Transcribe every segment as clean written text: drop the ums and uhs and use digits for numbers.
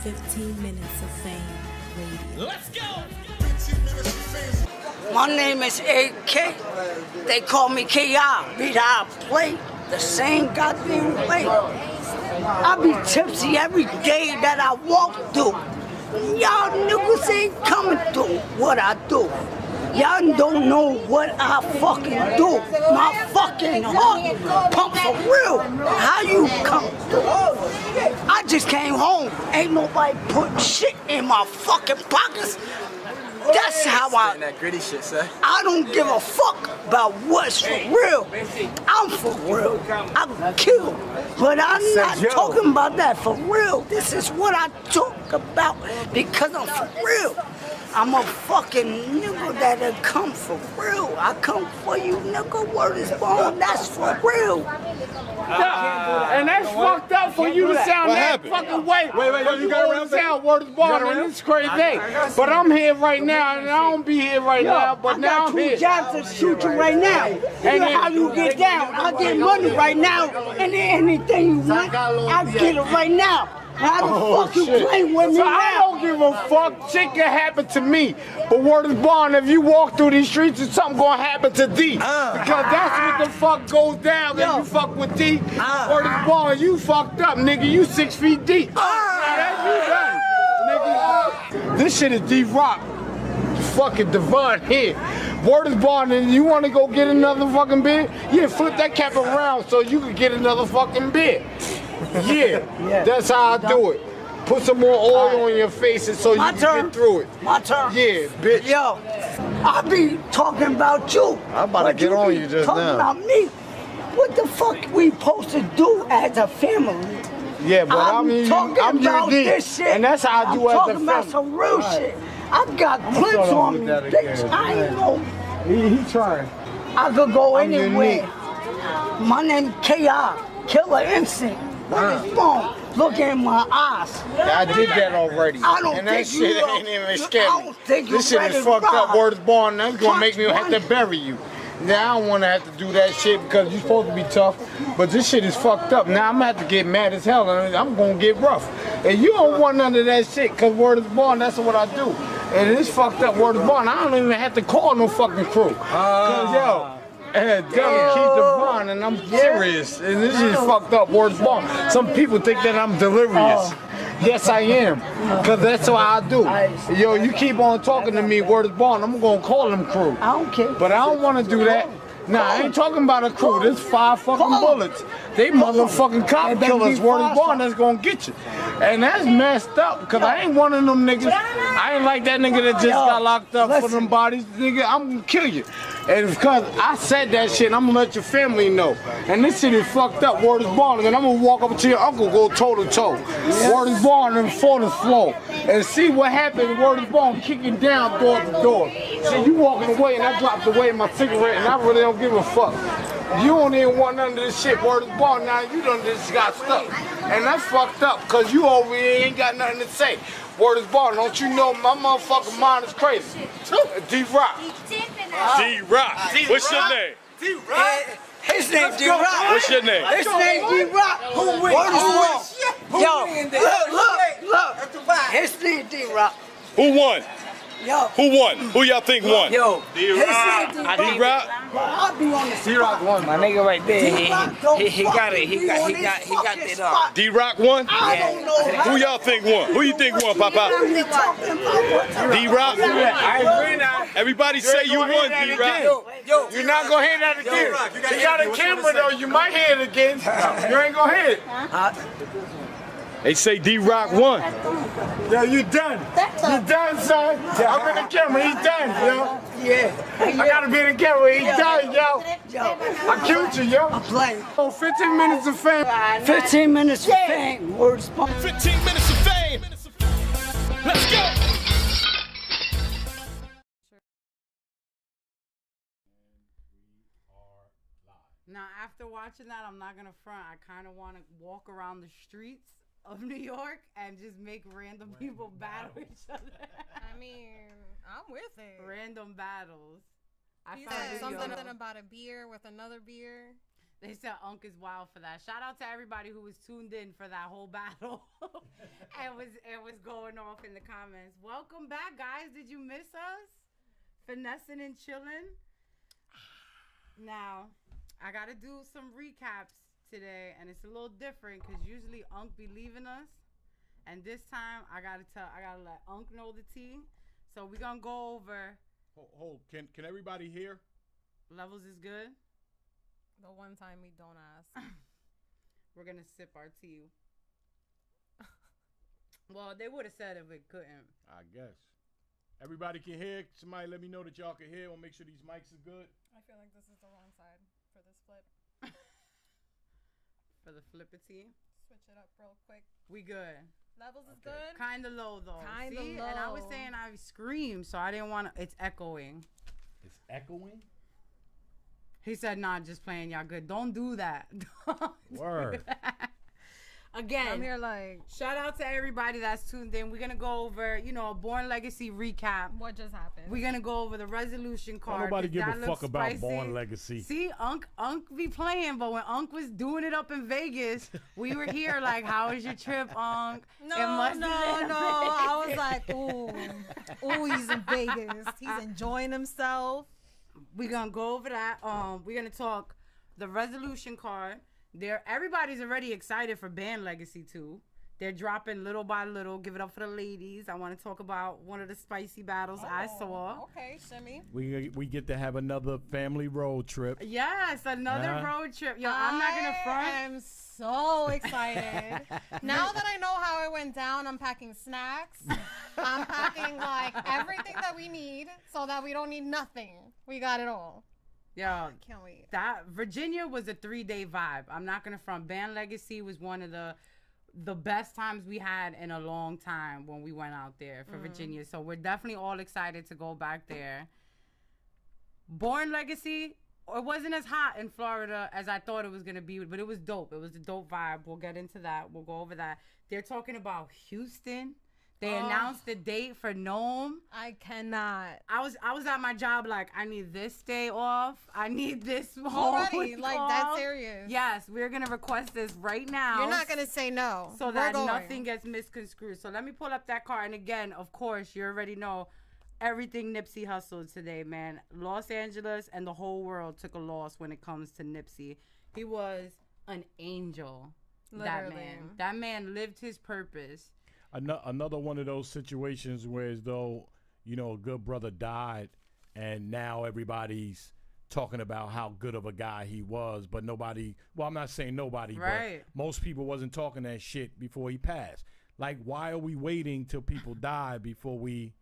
15 Minutes of Fame Radio. Let's go! My name is AK. They call me KI. Beat I play the same goddamn way. I be tipsy every day that I walk through. Y'all niggas ain't coming through what I do. Y'all don't know what I fucking do. My fucking heart pump for real. How you come through? I just came home. Ain't nobody put shit in my fucking pockets. That's how that gritty shit, son. I don't give a fuck about what's for real. I'm for real. I'm killed. But I'm not talking about that for real. This is what I talk about because I'm for real. I'm a fucking nigga that'll come for real. I come for you, nigga. Word is born. That's for real. And that's fucked up for you to sound that fucking way. Wait, you got around sound word is born, and it's crazy thing. But I'm here right now, and I don't be here right now, but now I'm here. I got 2 jobs to shoot you right now. You know how you get down. I get money right now, and anything you want, I get it right now. How the fuck you playing with me so now? I don't give a fuck. Shit can happen to me. But word is born, if you walk through these streets, there's something gonna happen to D. Because that's what the fuck goes down when you fuck with D. Word is born, you fucked up, nigga. You 6 feet deep. That's you done, nigga. This shit is D-Rock. Fucking Devon here. Word is born, and you wanna go get another fucking beer? Yeah, flip that cap around so you can get another fucking beer. Yeah, that's how I do it. Put some more oil on your face so you can get through it. My turn. Yeah, bitch. Yo, I be talking about you. I'm about to get on you just talking now. about me. What the fuck we supposed to do as a family? Yeah, but I'm about your D, this shit. and that's how I do as a I'm talking about family. some real shit. I got clips on me, bitch. I ain't know. He trying. I could go anywhere. My name K.I. Killer Instinct. What is wrong? Look in my eyes. I did that already. I don't and that think shit ain't even scary. This shit is ready fucked to up. ride. Word is born. That's gonna make me have to bury you. Now I don't wanna have to do that shit because you're supposed to be tough. But this shit is fucked up. Now I'm gonna have to get mad as hell and I'm gonna get rough. And you don't want none of that shit because word is born, that's what I do. And it's fucked up, word is born. I don't even have to call no fucking crew. Cause yo, keep the bond, and I'm serious. And this is fucked up, word is born. Some people think that I'm delirious. Yes, I am. Because that's what I do. Yo, you keep on talking to me, word is born, I'm going to call them crew. I don't care. But I don't want to do that. Nah, I ain't talking about a crew. There's 5 fucking bullets. They motherfucking cop killers, word is born, that's going to get you. And that's messed up, because I ain't one of them niggas. I ain't like that nigga that just got locked up for them bodies. Nigga, I'm going to kill you. And because I said that shit, I'm going to let your family know. And this shit is fucked up, word is born. And I'm going to walk up to your uncle, go toe to toe. Word is born and for the flow. And see what happens, word is born, kicking down door to door. See, you walking away and I dropped away my cigarette and I really don't give a fuck. You don't even want none of this shit, word is born. Now you done just got stuck. And that's fucked up, because you over here ain't got nothing to say. Word is born. Don't you know my motherfucking mind is crazy. D-Rock. D-Rock. What's your name? D-Rock. His name D-Rock. What's your name? His name D-Rock. Who wins? Yo, look. His name D-Rock. Who won? Yo. Who won? Who y'all think won? Yo. D-Rock. D-Rock. I'll be on the D-Rock won. My nigga right there, he got it. He got it up. D-Rock won? I don't know. Who y'all think won? Who you think won, Papa? D-Rock? I agree now. Everybody say you won, D-Rock. Yo, you're not gonna hear that again. You got a camera though, you might hear it again. You ain't gonna hear it. They say D-Rock won. Yo, you done. You done, son. I'm in the camera, he's done, yo. Yeah. I gotta be in the camera, he's done, yo. I killed you, yo. I'm playing. Oh, 15 minutes of fame. 15 minutes of fame. Word spun. 15 minutes of fame. Let's go. Now, after watching that, I'm not gonna front. I kind of want to walk around the streets of New York and just make random people battle each other. I mean, I'm with it. Random battles. He said something about a beer with another beer. They said Unc is wild for that. Shout out to everybody who was tuned in for that whole battle and was going off in the comments. Welcome back, guys. Did you miss us? Finessing and chilling. Now, I got to do some recaps today, and it's a little different because usually Unc be leaving us. And this time, I got to let Unc know the tea. So we're going to go over. Hold. Can everybody hear? Levels is good. The one time we don't ask. We're going to sip our tea. Well, they would have said if it couldn't. I guess. Everybody can hear. Somebody let me know that y'all can hear. We'll make sure these mics are good. I feel like this is the wrong side for this flip. For the flippity. Switch it up real quick. We good. Levels is good. Kind of low, though. Kind of low. And I was saying I screamed, so I didn't want to. It's echoing. It's echoing? He said, nah, just playing y'all good. Don't do that. Word. Again, I'm here like. Shout out to everybody that's tuned in. We're going to go over, a Born Legacy recap. What just happened? We're going to go over the resolution card. Don't nobody give a fuck about spicy. Born Legacy. See, Unc be playing, but when Unc was doing it up in Vegas, we were here like, how was your trip, Unc? No. I was like, ooh, he's in Vegas. He's enjoying himself. We're going to go over that. We're going to talk the resolution card. Everybody's already excited for Band Legacy 2. They're dropping little by little. Give it up for the ladies. I want to talk about one of the spicy battles I saw. Okay, Shimmy. We get to have another family road trip. Yes, another road trip. Yo, I'm not going to front. I'm so excited. Now that I know how it went down, I'm packing snacks. I'm packing like everything that we need so that we don't need nothing. We got it all. Yo, I can't wait. That Virginia was a 3-day vibe. I'm not gonna front. Band Legacy was one of the best times we had in a long time when we went out there for Virginia. So we're definitely all excited to go back there. Born Legacy, it wasn't as hot in Florida as I thought it was gonna be, but it was dope. It was a dope vibe. We'll get into that. We'll go over that. They're talking about Houston. They announced the date for Nome. I cannot. I was at my job like, I need this day off. I need this already. Like, off. that's serious. Yes, we're going to request this right now. You're not going to say no. So that nothing gets misconstrued. So let me pull up that card. And again, of course, you already know everything Nipsey hustled today, man. Los Angeles and the whole world took a loss when it comes to Nipsey. He was an angel. Literally. That man lived his purpose. Another one of those situations where as though, a good brother died and now everybody's talking about how good of a guy he was, but nobody, well, I'm not saying nobody, right, but most people wasn't talking that shit before he passed. Like, why are we waiting till people die before we,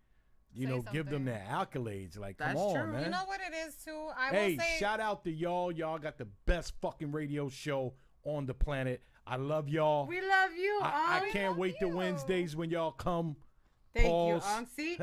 give them their accolades? Like, that's come on, true. man. You know what it is, too? Hey, shout out to y'all. Y'all got the best fucking radio show on the planet. I love y'all. We love you. I can't wait to Wednesdays when y'all come. Thank you, See?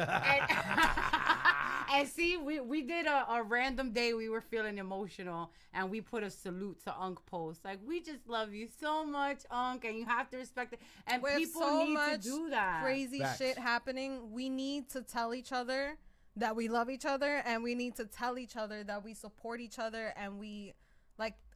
And see, we did a random day. We were feeling emotional, and we put a salute to Unc post. Like, we just love you so much, Unc, and you have to respect it. And with people so need much to do that. Crazy shit happening. We need to tell each other that we love each other, and we need to tell each other that we support each other, and we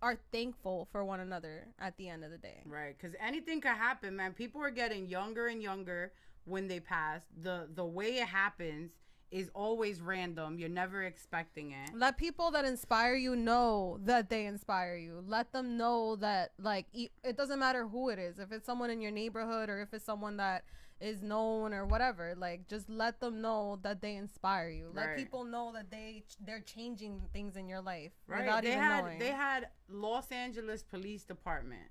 are thankful for one another at the end of the day. Right, because anything could happen, man. People are getting younger and younger when they pass. The way it happens is always random. You're never expecting it. Let people that inspire you know that they inspire you. Let them know that, it doesn't matter who it is. If it's someone in your neighborhood or if it's someone that is known or whatever, just let them know that they inspire you. Let people know that they're changing things in your life without even knowing. They had Los Angeles Police Department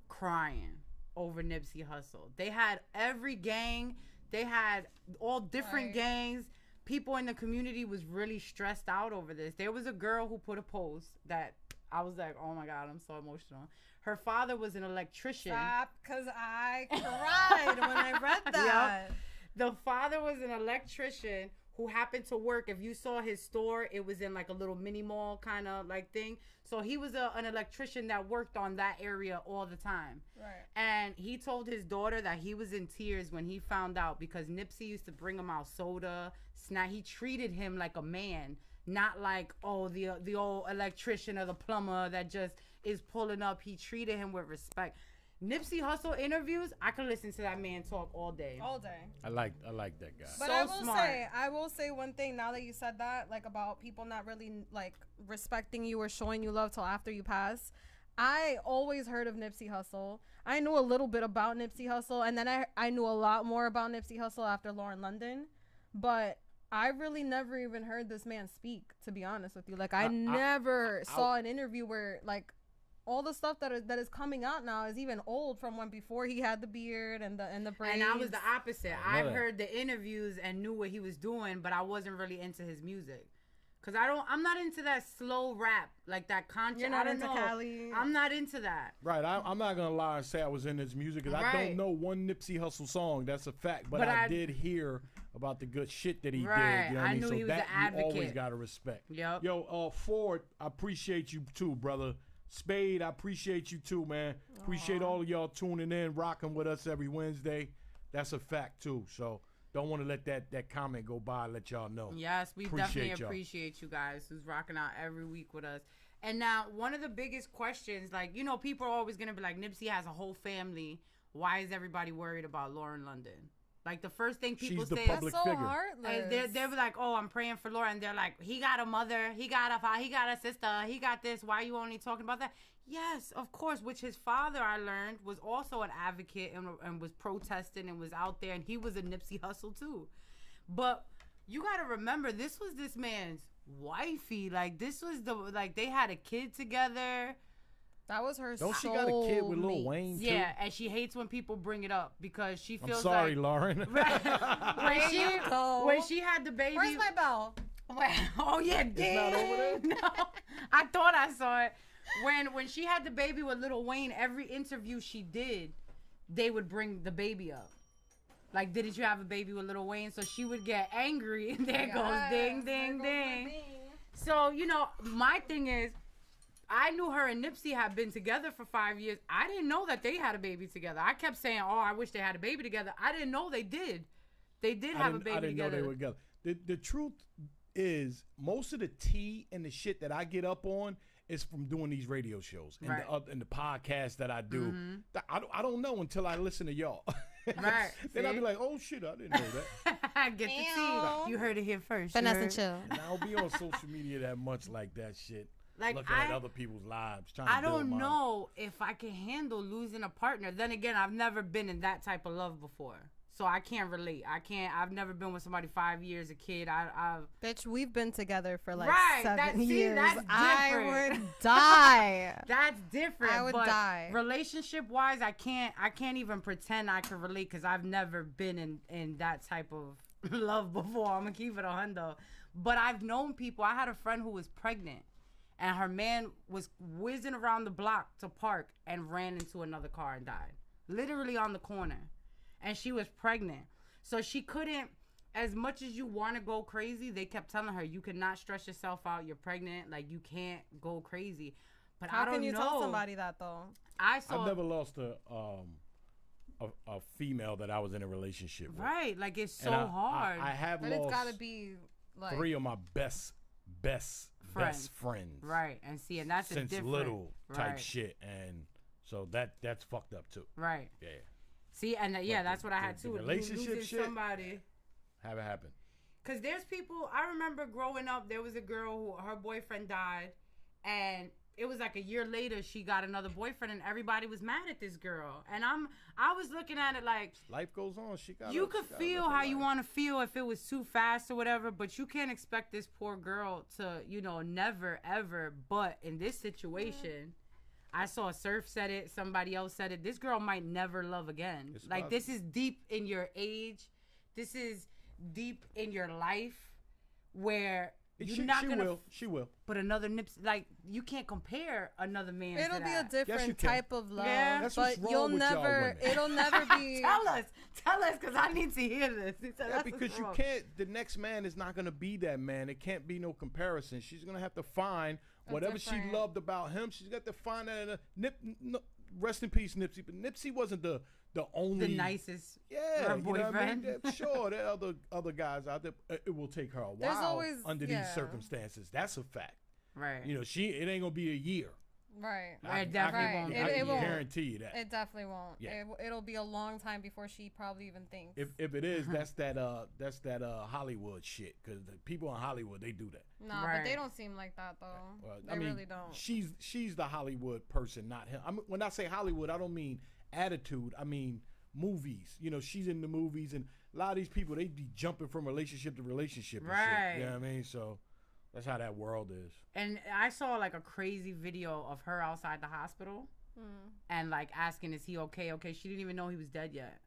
crying over Nipsey Hussle. They had every gang. They had all different gangs. People in the community was really stressed out over this. There was a girl who put a post that I was like, oh my God, I'm so emotional. Her father was an electrician. Stop, because I cried when I read that. Yep. The father was an electrician who happened to work. If you saw his store, it was in like a little mini mall kind of thing. So he was an electrician that worked on that area all the time. Right. And he told his daughter that he was in tears when he found out because Nipsey used to bring him out soda, snack. He treated him like a man, not like, oh, the old electrician or the plumber that just is pulling up. He treated him with respect. Nipsey Hussle interviews, I could listen to that man talk all day. All day. I like that guy. But So I will say one thing now that you said that, like about people not really like respecting you or showing you love till after you pass. I always heard of Nipsey Hussle. I knew a little bit about Nipsey Hussle, and then I knew a lot more about Nipsey Hussle after Lauren London. But I really never even heard this man speak, to be honest with you. Like I never saw an interview where like all the stuff that is coming out now is even old from when before he had the beard and the braids. And I was the opposite. I heard the interviews and knew what he was doing, but I wasn't really into his music. Cause I'm not into that slow rap, like that conscious. You're not into Cali. I'm not into that. Right, I'm not gonna lie and say I was in his music because I don't know one Nipsey Hussle song. That's a fact, but I did hear about the good shit that he did. You know what I mean? Knew so he was that an advocate. You always gotta respect. Yep. Yo, Ford, I appreciate you too, brother. Spade, I appreciate you too, man. Appreciate all of y'all tuning in, rocking with us every Wednesday. That's a fact too. So don't want to let that comment go by. Let y'all know. Yes, we definitely appreciate you guys who's rocking out every week with us. And now, one of the biggest questions, like, you know, people are always going to be like, Nipsey has a whole family. Why is everybody worried about Lauren London? Like, the first thing people say is, so heartless. They're like, oh, I'm praying for Lauren. They're like, he got a mother, he got a sister, he got this. Why are you only talking about that? Yes, of course, which his father, I learned, was also an advocate and was protesting and was out there, and he was a Nipsey Hussle too. But you got to remember, this was this man's wifey. Like, this was they had a kid together. That was her. Don't she got a kid with Lil Wayne too? Yeah, and she hates when people bring it up because she feels I'm sorry, Lauren. when she had the baby. Where's my bell? Oh yeah, It's not over there? No, I thought I saw it. When she had the baby with Lil Wayne, every interview she did, they would bring the baby up. Like, didn't you have a baby with Lil Wayne? So she would get angry, and there goes ding, ding, ding. So, you know, my thing is, I knew her and Nipsey had been together for 5 years. I didn't know that they had a baby together. I kept saying, oh, I wish they had a baby together. I didn't know they did. They did have a baby together. I didn't know they were together. The truth is, most of the tea and the shit that I get up on is from doing these radio shows and the podcasts that I do. I don't know until I listen to y'all. Right. Then I'll be like, oh shit, I didn't know that. I get the tea. You heard it here first. Finesse and chill. And I don't be on social media that much like that shit. Like, looking at other people's lives. I don't know if I can handle losing a partner. Then again, I've never been in that type of love before. So I can't relate. I've never been with somebody 5 years, a kid. Bitch, we've been together for like 7 years. See, that's I would die. That's different. I would die. Relationship wise, I can't even pretend I can relate because I've never been in that type of love before. I'm gonna keep it 100. But I've known people. I had a friend who was pregnant, and her man was whizzing around the block to park and ran into another car and died, literally on the corner. And she was pregnant. So she couldn't, as much as you want to go crazy, they kept telling her, you cannot stress yourself out. You're pregnant. Like, you can't go crazy. But I don't know. How can you tell somebody that, though? I've never lost a female that I was in a relationship with. Right. Like, it's so hard. I have but lost it's got to be, like, 3 of my best friends. Right. And see, and that's since a different. little type shit. And so that's fucked up, too. Right. Yeah. See, and that's what I had too. Relationship shit. Somebody. Haven't happened. Cause there's people. I remember growing up. There was a girl who her boyfriend died, and it was like a year later she got another boyfriend, and everybody was mad at this girl. And I was looking at it like life goes on. You could feel how you want to feel if it was too fast or whatever, but you can't expect this poor girl to, you know, never ever. But in this situation. I saw Surf said it. Somebody else said it. This girl might never love again. It's like, this is deep in your age. This is deep in your life where you're not going to... She will. But another Nipsey... Like, you can't compare another man It'll to be that. a different type of love. Yeah. That's but you'll never... It'll never be... Tell us, because I need to hear this. Yeah, because you can't... The next man is not going to be that man. It can't be no comparison. She's going to have to find... Whatever she loved about him, she's got to find that. Rest in peace, Nipsey. But Nipsey wasn't the only, the nicest. Yeah, boyfriend. You know what I mean? Sure, there are other guys out there. It will take her a while under these circumstances. That's a fact. Right. You know, it ain't gonna be a year. Right. It definitely won't. It won't. Guarantee you that. It definitely won't. Yeah. It'll be a long time before she probably even thinks. If it is, that's that Hollywood shit. Because the people in Hollywood, they do that. Nah, but they don't seem like that though. Well, they really don't. She's the Hollywood person, not him. When I say Hollywood, I don't mean attitude. I mean movies. You know, she's in the movies, and a lot of these people, they be jumping from relationship to relationship. And shit, you know what I mean? So that's how that world is. And I saw like a crazy video of her outside the hospital and like asking, is he okay? Okay. She didn't even know he was dead yet.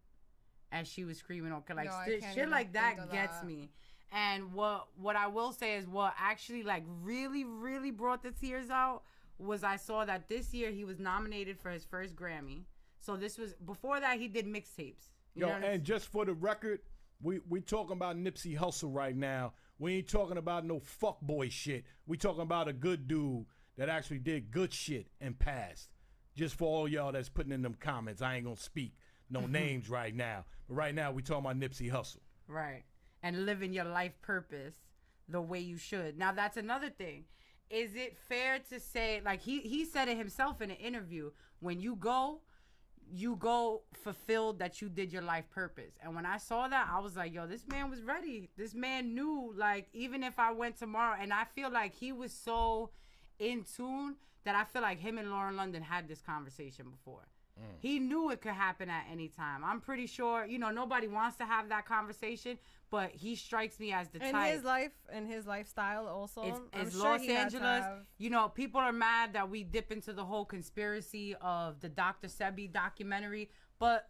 And she was screaming, okay. Like shit like that gets me. And what I will say is what actually like really, really brought the tears out was I saw that this year he was nominated for his first Grammy. So this was, before that he did mixtapes. Yo, and just for the record, we talking about Nipsey Hussle right now. We ain't talking about no fuckboy shit. We talking about a good dude that actually did good shit and passed. Just for all y'all that's putting in them comments, I ain't gonna speak no names right now. But right now, we talking about Nipsey Hussle. Right. And living your life purpose the way you should. Now, that's another thing. Is it fair to say, like he said it himself in an interview, when you go fulfilled that you did your life purpose. And when I saw that, I was like, yo, this man was ready. This man knew, like, even if I went tomorrow, and I feel like he was so in tune that I feel like him and Lauren London had this conversation before. He knew it could happen at any time. I'm pretty sure, you know, nobody wants to have that conversation, but he strikes me as the type. In his lifestyle also. It's Los Angeles. You know, people are mad that we dip into the whole conspiracy of the Dr. Sebi documentary, but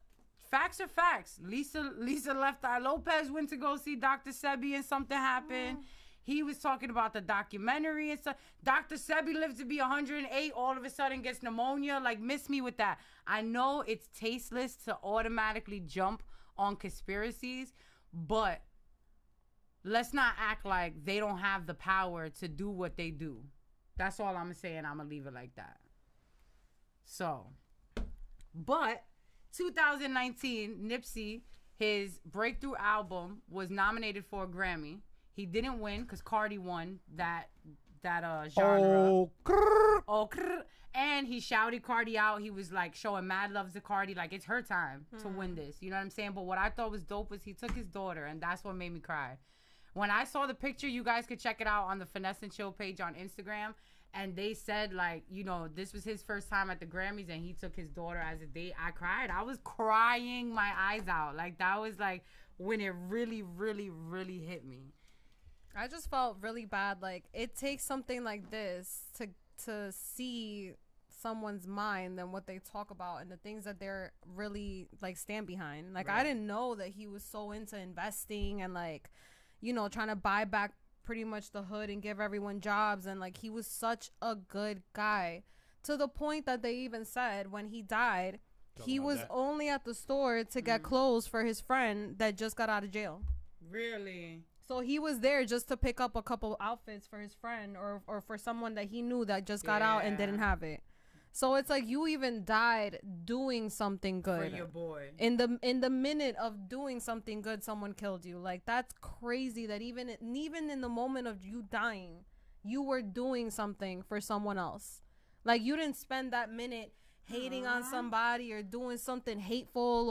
facts are facts. Lisa Left Eye Lopez went to go see Dr. Sebi and something happened. He was talking about the documentary and stuff. Dr. Sebi lived to be 108, all of a sudden gets pneumonia. Like, miss me with that. I know it's tasteless to automatically jump on conspiracies, but let's not act like they don't have the power to do what they do. That's all I'm going to say, and I'm going to leave it like that. So, but 2019, Nipsey, his breakthrough album was nominated for a Grammy. He didn't win because Cardi won that genre. And he shouted Cardi out. He was like showing mad love to Cardi. Like, it's her time to win this. You know what I'm saying? But what I thought was dope was he took his daughter, and that's what made me cry. When I saw the picture, you guys could check it out on the Finesse and Chill page on Instagram. And they said, like, you know, this was his first time at the Grammys, and he took his daughter as a date. I cried. I was crying my eyes out. Like, that was like when it really, really, really hit me. I just felt really bad. Like, it takes something like this to see someone's mind and what they talk about and the things that they're really like stand behind. Like, I didn't know that he was so into investing and, like, you know, trying to buy back pretty much the hood and give everyone jobs. And like, he was such a good guy, to the point that they even said when he died, he was only at the store to get clothes for his friend that just got out of jail. Really? So he was there just to pick up a couple outfits for his friend or for someone that he knew that just got out and didn't have it. So it's like, you even died doing something good for your boy. In the minute of doing something good, someone killed you. Like, that's crazy that even in the moment of you dying, you were doing something for someone else. Like, you didn't spend that minute hating on somebody or doing something hateful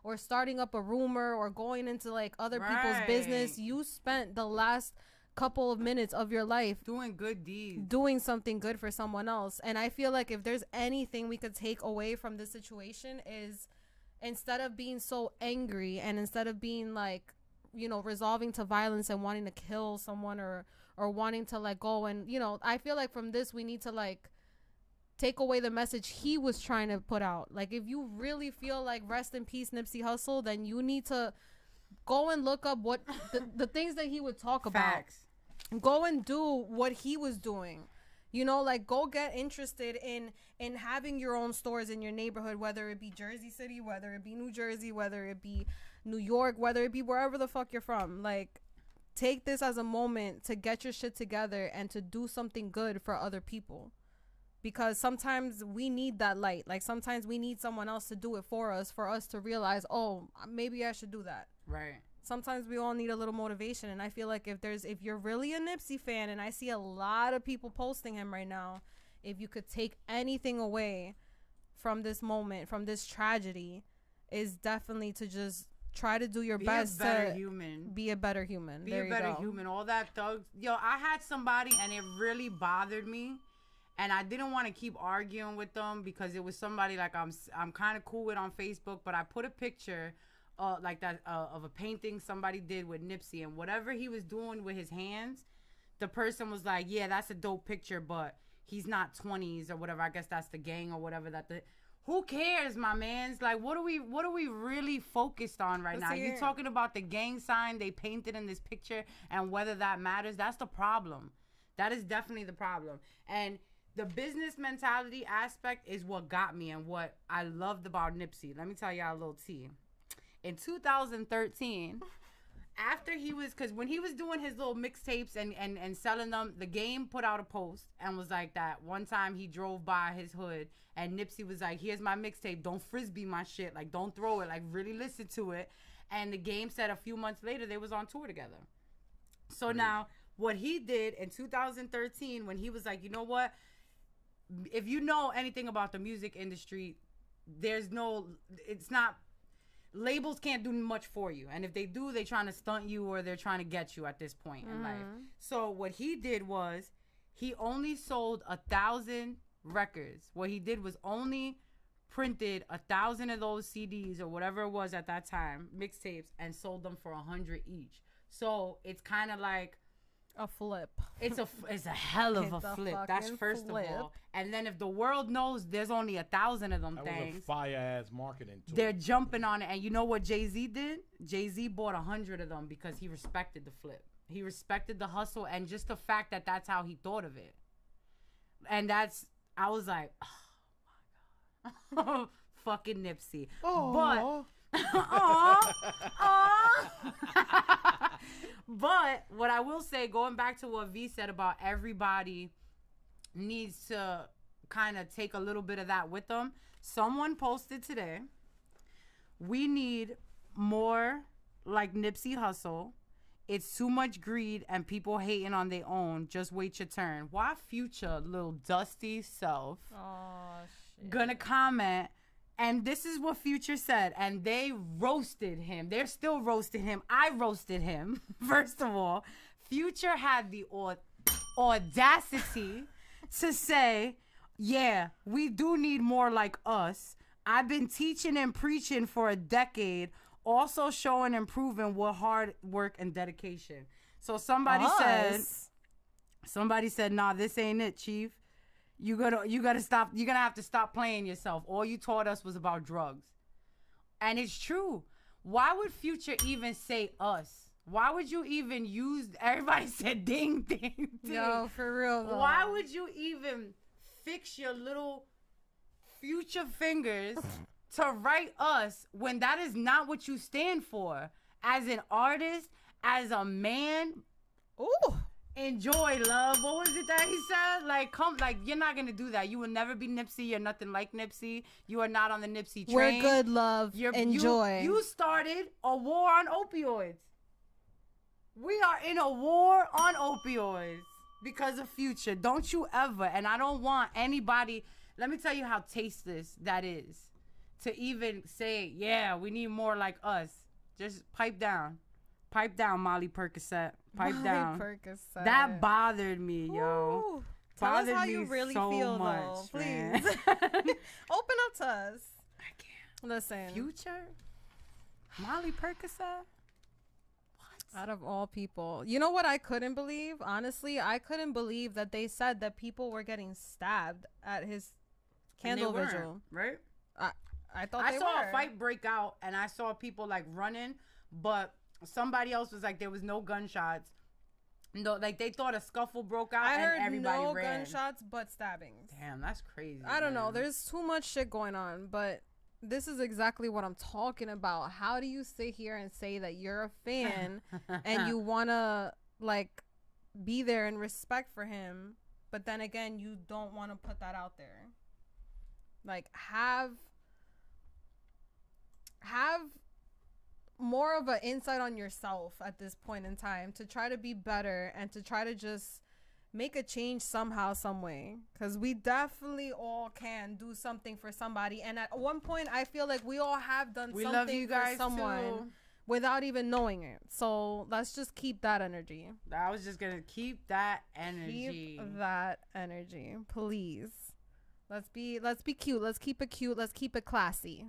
or starting up a rumor or going into like other people's business. You spent the last couple of minutes of your life doing good deeds, doing something good for someone else. And I feel like if there's anything we could take away from this situation, is instead of being so angry and instead of being like, you know, resolving to violence and wanting to kill someone or wanting to like go and, you know, I feel like from this we need to like take away the message he was trying to put out. Like, if you really feel like rest in peace Nipsey Hussle, then you need to go and look up what the things that he would talk about. Go and do what he was doing. You know, like, go get interested in having your own stores in your neighborhood, whether it be Jersey City, whether it be New Jersey, whether it be New York, whether it be wherever the fuck you're from. Like, take this as a moment to get your shit together and to do something good for other people. Because sometimes we need that light. Like, sometimes we need someone else to do it for us to realize, oh, maybe I should do that. Right. Sometimes we all need a little motivation. And I feel like if you're really a Nipsey fan, and I see a lot of people posting him right now, if you could take anything away from this moment, from this tragedy, is definitely to just try to do your best Be a better to human. be a better human. Be a better human. All that thugs. Yo, I had somebody and it really bothered me. And I didn't want to keep arguing with them because it was somebody like I'm kind of cool with on Facebook. But I put a picture like that of a painting somebody did with Nipsey. And whatever he was doing with his hands, the person was like, yeah, that's a dope picture, but he's not 20s or whatever. I guess that's the gang or whatever. Who cares, my man's? Like, what are we really focused on right now? You talking about the gang sign they painted in this picture and whether that matters? That's the problem. That is definitely the problem. And the business mentality aspect is what got me and what I loved about Nipsey. Let me tell y'all a little tea. In 2013, after he was, because when he was doing his little mixtapes and selling them, the Game put out a post and was like that. One time he drove by his hood and Nipsey was like, here's my mixtape. Don't frisbee my shit. Like, don't throw it. Like, really listen to it. And the Game said a few months later they was on tour together. So now what he did in 2013 when he was like, you know what? If you know anything about the music industry, labels can't do much for you. And if they do, they're trying to stunt you or they're trying to get you at this point in life. So what he did was he only sold 1,000 records. What he did was only printed 1,000 of those CDs or whatever it was at that time, mixtapes, and sold them for 100 each. So it's kind of like a flip. It's a hell of a flip. That's first of all. And then if the world knows there's only 1,000 of them that things, was a fire ass marketing tool. They're jumping on it. And you know what Jay-Z did? Jay-Z bought 100 of them because he respected the flip. He respected the hustle and just the fact that that's how he thought of it. And I was like, oh my God. Fucking Nipsey. Aww. But what I will say, going back to what V said about everybody needs to kind of take a little bit of that with them. Someone posted today, we need more like Nipsey Hussle. It's too much greed and people hating on their own. Just wait your turn. Why Future, little dusty self, gonna comment? And this is what Future said. And they roasted him. They're still roasting him. I roasted him. First of all, Future had the audacity to say, yeah, we do need more like us. I've been teaching and preaching for a decade, also showing and proving what hard work and dedication. So somebody said, nah, this ain't it, Chief. You gotta stop. You're gonna have to stop playing yourself. All you taught us was about drugs. And it's true. Why would Future even say us? Why would you even use, everybody said ding, ding, ding. Yo, for real though. Why would you even fix your little Future fingers to write us when that is not what you stand for? As an artist, as a man. Ooh. Enjoy, love. What was it that he said? Like, you're not gonna do that. You will never be Nipsey. You're nothing like Nipsey. You are not on the Nipsey train. We're good, love. Enjoy. You started a war on opioids. We are in a war on opioids because of Future. Don't you ever, and I don't want anybody, let me tell you how tasteless that is to even say, yeah, we need more like us. Just pipe down. Pipe down, Molly Percocet. Pipe down. Percocet. That bothered me, yo. Ooh. Tell us how you really feel, though. Please. Open up to us. I can't. Listen. Future? Molly Percocet? What? Out of all people. You know what I couldn't believe? Honestly, I couldn't believe that they said that people were getting stabbed at his candle vigil. Right? I thought I saw a fight break out, and I saw people, like, running, but somebody else was like, there was no gunshots. No, like they thought a scuffle broke out and everybody no ran. gunshots, but stabbings. Damn, that's crazy. I don't know. There's too much shit going on, but this is exactly what I'm talking about. How do you sit here and say that you're a fan and you want to like be there in respect for him, but then again, you don't want to put that out there? Like have more of an insight on yourself at this point in time to try to be better and to try to just make a change somehow, some way, because we definitely all can do something for somebody. And at one point, I feel like we all have done We something love you guys for someone too. without even knowing it. So let's just keep that energy. I was just gonna keep that energy. Keep that energy, please. Let's be cute. Let's keep it cute. Let's keep it classy.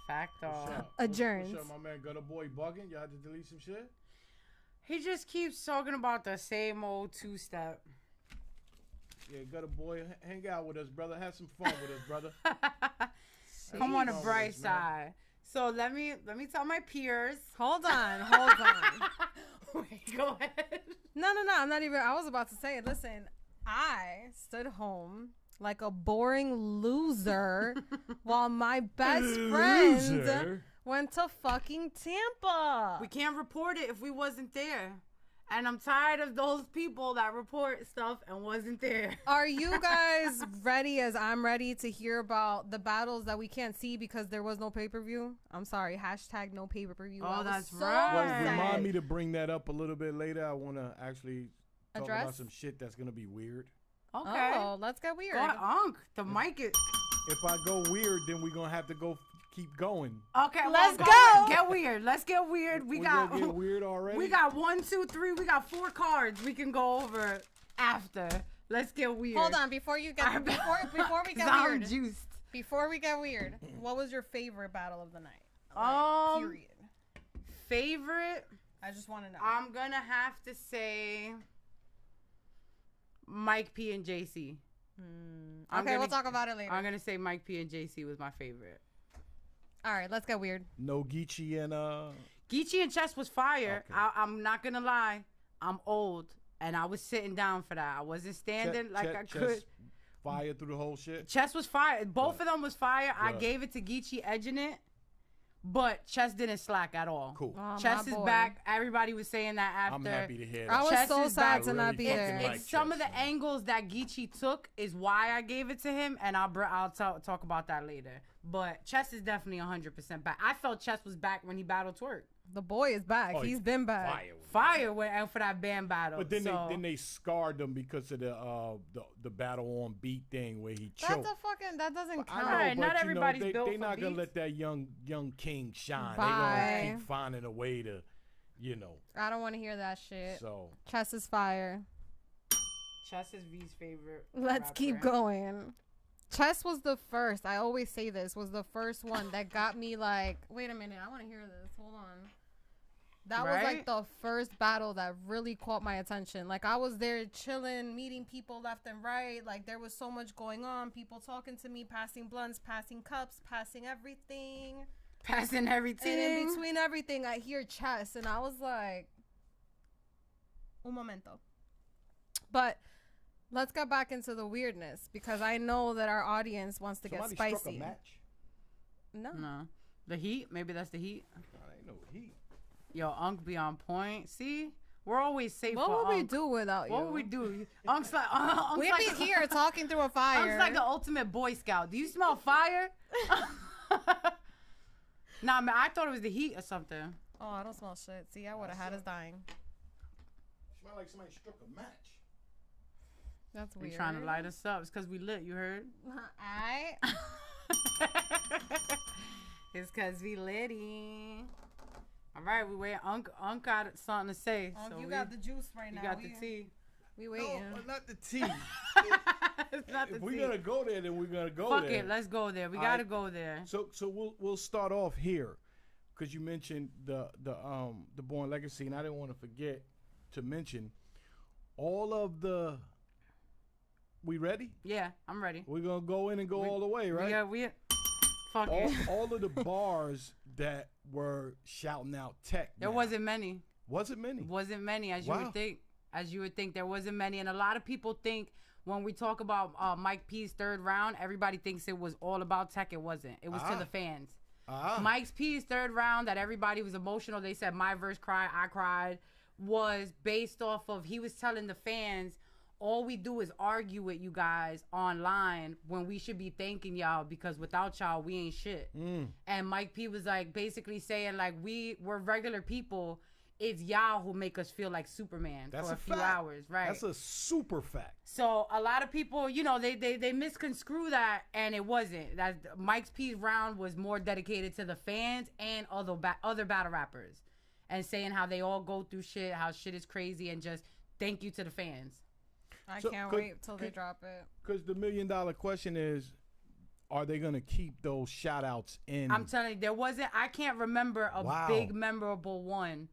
Facto. Adjourned. What's up, my man? Got a boy bugging? Y'all had to delete some shit? He just keeps talking about the same old two-step. Yeah, got a boy. Hang out with us, brother. Have some fun with us, brother. Come on the bright side. So let me tell my peers. Hold on. Wait, go ahead. No. I'm not even. I was about to say it. Listen, I stood home like a boring loser while my best friend went to fucking Tampa. We can't report it if we wasn't there. And I'm tired of those people that report stuff and wasn't there. Are you guys ready as I'm ready to hear about the battles that we can't see because there was no pay-per-view? I'm sorry. #, no pay-per-view. Oh, that's so right. sad. Remind me to bring that up a little bit later. I want to actually talk Address? about some shit that's going to be weird. Okay. Oh, let's get weird. Go ahead, Unc. The mic is... If I go weird, then we're going to have to keep going. Okay, Let's go. go. Get weird. Let's get weird. We got gonna get weird already. We got 1, 2, 3. We got 4 cards we can go over after. Let's get weird. Hold on, before we get I'm weird. juiced. Before we get weird, what was your favorite battle of the night? Period. Favorite? I just want to know. I'm gonna have to say Mike P and JC. Okay, we'll talk about it later. I'm gonna say Mike P and JC was my favorite. All right, let's get weird. No Geechee and Geechee and Chess was fire. Okay. I'm not gonna lie. I'm old, and I was sitting down for that. I wasn't standing I could. Fire through the whole shit. Chess was fire. Both of them was fire. I gave it to Geechee edging it, but Chess didn't slack at all. Cool. Oh, Chess my is boy. back. Everybody was saying that after. I'm happy to hear that. I was Chess so is sad back. to not be Really there. fucking It's like some Chess, of the man. angles that Geechee took is why I gave it to him, and I'll talk about that later. But Chess is definitely 100% back. I felt Chess was back when he battled Twerk. The boy is back. Oh, He's been back. Fire went out for that band battle. But then so, they scarred them because of the battle on beat thing where he That's choked. that doesn't I count. know, Alright, but, not you know, everybody's built they for not gonna beats. let that young king shine. They Bye. gonna keep finding a way to, I don't want to hear that shit. So Chess is fire. Chess is V's favorite. Let's rapper. keep going. Chess was the first. I always say this was the first one that got me like. Wait a minute, I want to hear this. Hold on. That was like Right? the first battle that really caught my attention. Like I was there chilling, meeting people left and right. Like there was so much going on. People talking to me, passing blunts, passing cups, passing everything. Passing everything. And in between everything, I hear Chess, and I was like, un momento. But let's get back into the weirdness because I know that our audience wants to somebody get spicy. struck a match. No. The Heat? Maybe that's the Heat. I ain't no heat. Yo, Unc be on point. See? We're always safe What for would we Unc. do without you? What would we do? Unc's like, Unc's We'd like be here talking through a fire. Unc's like the ultimate Boy Scout. Do you smell fire? Nah, man, I thought it was the Heat or something. Oh, I don't smell shit. See, I would have had us dying. Smell like somebody struck a match. That's We weird. trying to light us up. It's because we lit, you heard? I. It's because we litty. All right, we wait. Unc got something to say. So you we- got the juice right You now. got the tea. We waiting. No, not the tea. It's not the If we're tea. gonna go there, then we're gonna go Fuck there. it, let's go there. We All gotta right. go there. So we'll start off here, because you mentioned the Born Legacy, and I didn't want to forget to mention all of the. We ready? Yeah, I'm ready. We're gonna go in and go all the way, right? We fuck it. all of the bars that were shouting out tech. There now. wasn't many. Wasn't many. Wasn't many as you Wow. would think. As you would think, there wasn't many, and a lot of people think when we talk about Mike P's third round, everybody thinks it was all about tech. It wasn't. It was to the fans. Mike P's third round that everybody was emotional. They said my verse cry, I cried, was based off of he was telling the fans, all we do is argue with you guys online when we should be thanking y'all because without y'all we ain't shit. And Mike P was like basically saying like we're regular people it's y'all who make us feel like Superman That's for a few fact. hours, right? That's a super fact. So a lot of people, you know, they misconstrue that, and it wasn't. That Mike's P's round was more dedicated to the fans and other battle rappers, and saying how they all go through shit, how shit is crazy, and just thank you to the fans. I So, can't could- wait till they drop it. Because the $1 million question is, are they going to keep those shout outs in? I'm telling you, there wasn't. I can't remember a Wow. big memorable one.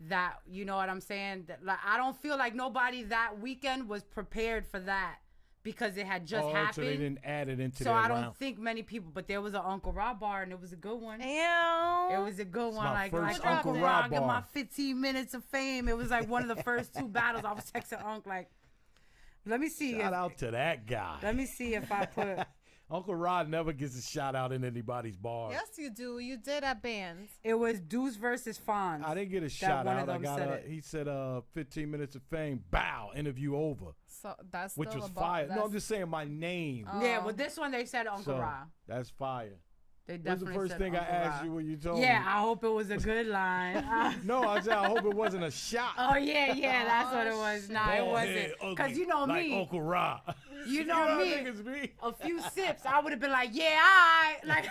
That, you know what I'm saying? That, like, I don't feel like nobody that weekend was prepared for that because it had just happened. So they didn't add it into So their I don't round. think many people, but there was an Uncle Rob bar and it was a good one. Ew. It was a good one. my Like first Uncle Uncle Rob Rob and my bar. 15 minutes of fame. It was like one of the first two battles. I was texting Uncle like, let me see. Shout out to that guy. Let me see if I put. Uncle Rod never gets a shout out in anybody's bar. Yes, you do. You did at bands. It was Deuce versus Fonz. I didn't get a That shout one out. of I them got said a, it. he said 15 minutes of fame. Bow, interview over. So that's Which still was a bar. fire. No, That's- I'm just saying my name. Yeah, well, this one they said Uncle So, Rob. that's fire. They What's the definitely first said thing I Uncle asked Rob. you when you told Yeah, me? I hope it was a good line. No, I said I hope it wasn't a shot. Oh yeah, that's what it was. Nah, it Bald wasn't. head, ugly, Cause you know like me, Uncle Rod. you know how me. niggas be? A few sips, I would have been like, yeah, I like.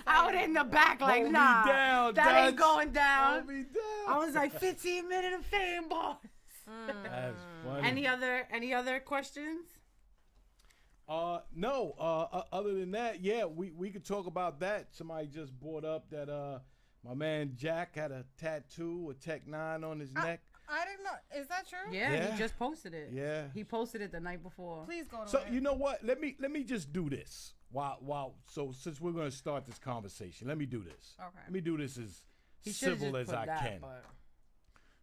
I would in the back like, Hold me nah, down, that ain't Dutch. going down. Hold me down. I was like 15 minutes of fame, boss. That's funny. Any other questions? No. Other than that, yeah, we could talk about that. Somebody just brought up that my man Jack had a tattoo, a Tech 9 on his neck. I didn't know. Is that true? Yeah, Yeah. he just posted it. Yeah. He posted it the night before. Please go to So it. you know what? Let me just do this. So since we're gonna start this conversation, let me do this. Okay. Let me do this as He should've civil just as put I that, can. but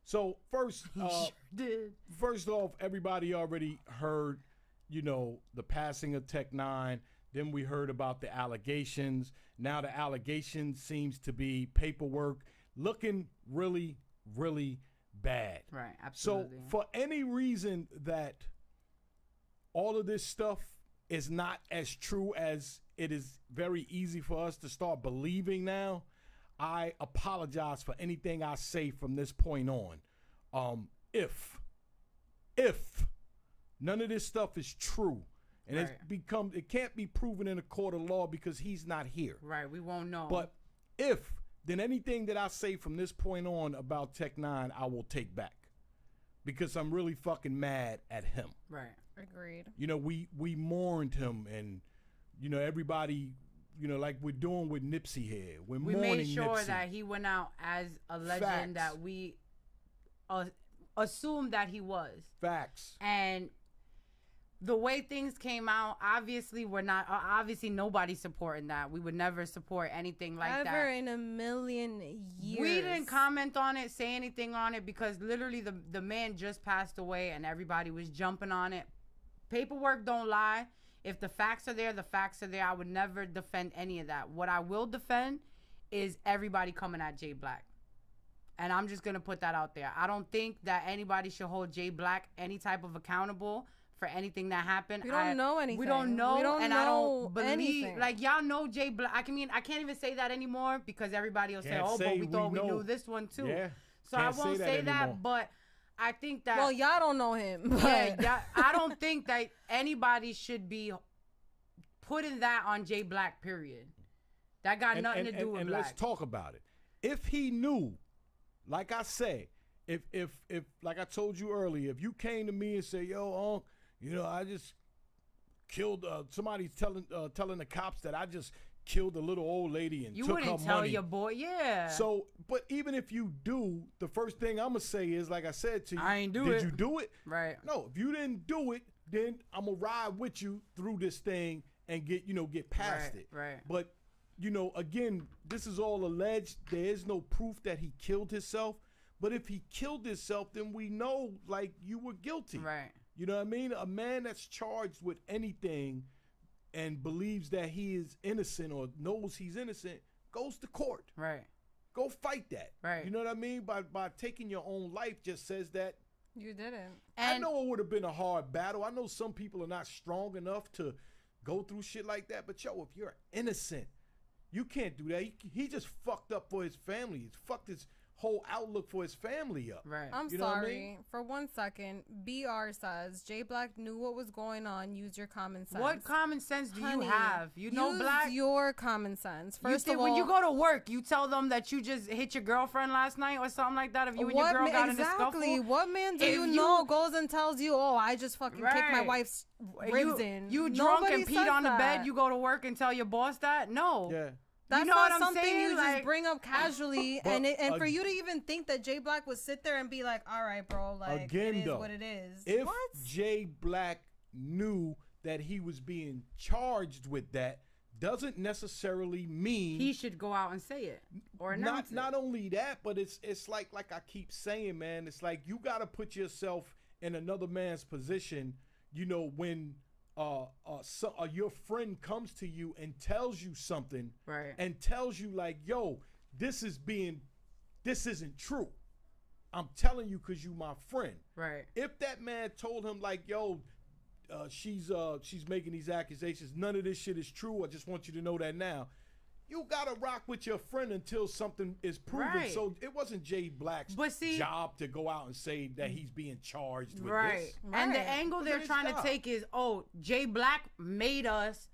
So first, he sure did. first off, everybody already heard, you know, the passing of Tech 9. Then we heard about the allegations. Now the allegation seems to be paperwork looking really, really bad. Right, So absolutely. for any reason that all of this stuff is not as true as it is very easy for us to start believing now, I apologize for anything I say from this point on. If none of this stuff is true and it can't be proven in a court of law because he's not here. Right, we won't know. But then anything that I say from this point on about Tech 9, I will take back because I'm really fucking mad at him. right. Agreed. You know, we mourned him, and you know everybody, you know, like we're doing with Nipsey here. We're We mourning made sure Nipsey. that he went out as a legend Facts. that we assumed that he was. Facts. And the way things came out, obviously we're not. Obviously, nobody's supporting that. We would never support anything like Ever that. in a million years. We didn't comment on it, say anything on it, because literally the man just passed away, and everybody was jumping on it. Paperwork don't lie. If the facts are there, the facts are there. I would never defend any of that. What I will defend is everybody coming at Jay Black. And I'm just going to put that out there. I don't think that anybody should hold Jay Black any type of accountable for anything that happened. We don't know anything. We don't know. We don't and I know don't believe. anything. Like, y'all know Jay Black. I can't even say that anymore because everybody will say, Can't oh, say but we thought we know. knew this one too. Yeah. So Can't I won't say that, anymore. but I think that. Well, y'all don't know him. But Yeah, I don't think that anybody should be putting that on Jay Black, period. That got nothing to do with and Black. let's talk about it. If he knew, like I say, if like I told you earlier, if you came to me and say, yo, you know, I just killed somebody's telling the cops that I just killed a little old lady and You took her wouldn't tell money. your boy, yeah. So, but even if you do, the first thing I'm gonna say is, like I said to you, I ain't do did it. you do it? Right. No, if you didn't do it, then I'm gonna ride with you through this thing and get past Right, it. right. But again, this is all alleged. There is no proof that he killed himself. But if he killed himself, then we know, like, you were guilty. Right. You know what I mean? A man that's charged with anything and believes that he is innocent or knows he's innocent goes to court. Right. Go fight that. Right. You know what I mean? By taking your own life just says that. you didn't. I know it would have been a hard battle. I know some people are not strong enough to go through shit like that. But, yo, if you're innocent, You can't do that. He just fucked up for his family. He's fucked his whole outlook for his family up. Right. I'm You know what I sorry. mean? For 1 second, BR says Jay Black knew what was going on. Use your common sense. What common sense do Honey, you have? You know, use Black. your common sense. First you of all, when you go to work, you tell them that you just hit your girlfriend last night or something like that. If you and your girl got in a scuffle, what man do If you you- know goes and tells you, "Oh, I just fucking kicked my Right. wife's ribs in." You drunk Nobody and peed says on the that. bed. You go to work and tell your boss that? No. Yeah. That's you know not what I'm something saying? you Like- just bring up casually, But and for you to even think that Jay Black would sit there and be like, "All right, bro, like Again, it is though, what it is." If What? Jay Black knew that he was being charged with that, doesn't necessarily mean He should go out and say it or announce not only that, but it's like I keep saying, man, it's like you got to put yourself in another man's position. You know, when your friend comes to you and tells you something, Right. and tells you like, "Yo, this isn't true. I'm telling you because you my friend." Right. If that man told him like, "Yo, she's making these accusations. None of this shit is true. I just want you to know that now." You gotta rock with your friend until something is proven. Right. So it wasn't Jay Black's But see- job to go out and say that he's being charged with Right. this. And the Right. angle Look they're at his trying to job. take is, oh, Jay Black made us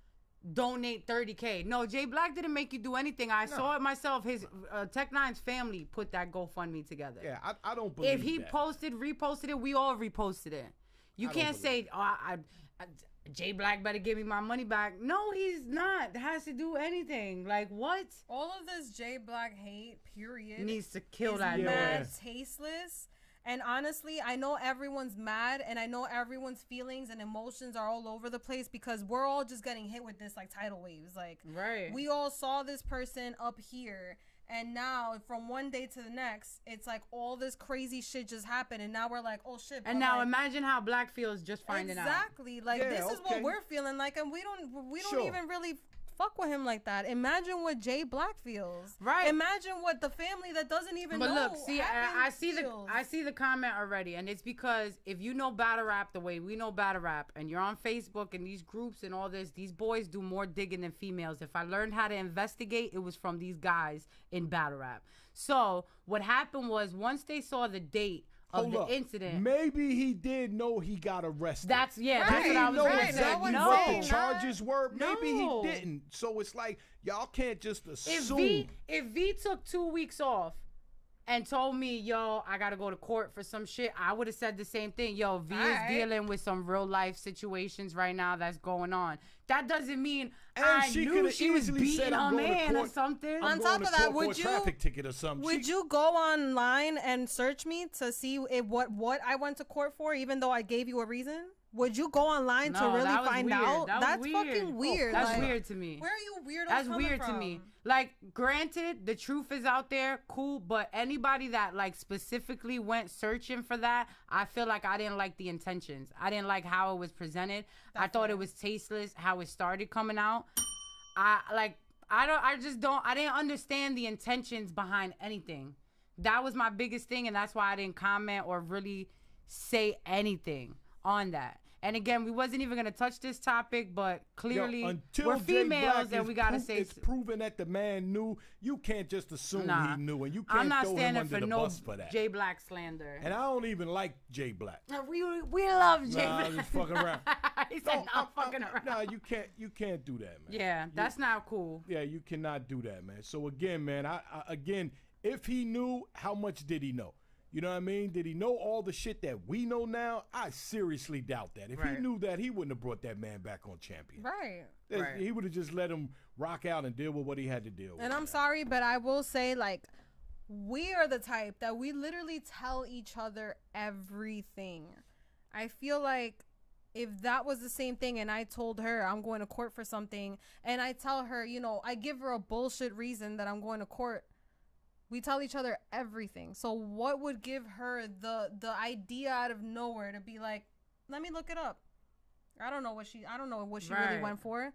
donate 30K. No, Jay Black didn't make you do anything. I saw it myself. His Tech Nine's family put that GoFundMe together. Yeah, I don't believe If he that. reposted it, we all reposted it. You I don't can't say, oh, Jay Black better give me my money back. No, he's not. Has to do anything. Like, what? All of this Jay Black hate, period, Needs to kill is that mad noise. tasteless. And honestly, I know everyone's mad, and I know everyone's feelings and emotions are all over the place because we're all just getting hit with this like tidal waves. Like, Right. we all saw this person up here, and now from one day to the next, it's like all this crazy shit just happened, and now we're like, oh shit. And but, now like, imagine how Black feels just finding out. exactly. Like, Yeah, this is okay. what we're feeling like, and we don't Sure. even really fuck with him like that. Imagine what Jay Black feels. Right. Imagine what the family that doesn't even But know. look, see, I happened see feels. I see the comment already, and it's because if you know battle rap the way we know battle rap, and you're on Facebook and these groups and all this, these boys do more digging than females. If I learned how to investigate, it was from these guys in battle rap. So what happened was once they saw the date of Hold the up. incident, Maybe he did know he got arrested. that's Right. that's Did what I he was know gonna right. say. exactly No what one the said charges were? Maybe No. he didn't. So it's like y'all can't just If assume. V took 2 weeks off and told me, yo, I gotta go to court for some shit, I would have said the same thing. Yo, V is Alright. dealing with some real life situations right now that's going on. That doesn't mean And I she knew coulda she was easily beating said, her "I'm going to man or court." something. I'm On going top to of that, court for would a you- traffic ticket or something? Would you go online and search me to see what I went to court for, even though I gave you a reason? Would you go online to No, really that was find weird. out? That was That's weird. fucking weird. That's like, weird to me. Where are you weirdos That's coming weird to from? me. Like, granted, the truth is out there, cool, but anybody that like specifically went searching for that, I feel like I didn't like the intentions. I didn't like how it was presented. I thought it was tasteless how it started coming out. I didn't understand the intentions behind anything. That was my biggest thing, and that's why I didn't comment or really say anything on that. And again, we wasn't even gonna touch this topic, but clearly until we're Jay females Black and is we gotta pro- say it's proven that the man knew. You can't just assume Nah. he knew, and you can't I'm not throw him standing under for the no bus for that. Jay Black slander. And I don't even like Jay Black. We love Jay Nah, Black. I'm just fucking around. He said, "I'm fucking around." Nah, you can't do that, man. Yeah, that's not cool. Yeah, you cannot do that, man. So again, man, I again, if he knew, how much did he know? You know what I mean? Did he know all the shit that we know now? I seriously doubt that. If he Right. knew that, he wouldn't have brought that man back on Champion. Right. Right. He would have just let him rock out and deal with what he had to deal with. And I'm sorry, but I will say, like, we are the type that we literally tell each other everything. I feel like if that was the same thing and I told her I'm going to court for something and I tell her, you know, I give her a bullshit reason that I'm going to court, we tell each other everything. So what would give her the idea out of nowhere to be like, let me look it up? I don't know what she really Right. went for.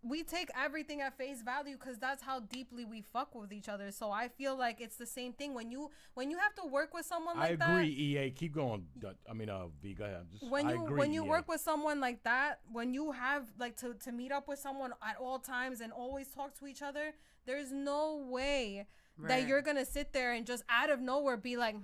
we take everything at face value because that's how deeply we fuck with each other. So I feel like it's the same thing when you have to work with someone like that. I agree, EA. Keep going. I mean, V, go ahead. When you work with someone like that, when you have like to meet up with someone at all times and always talk to each other, there's no way that you're gonna sit there and just out of nowhere be like,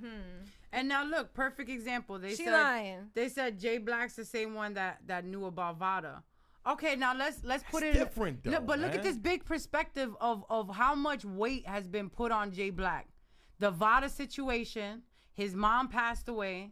And now look, perfect example. They said Jay Black's the same one that knew about Vada. Okay, now let's put it different though, but look at this big perspective of how much weight has been put on Jay Black. The Vada situation, his mom passed away,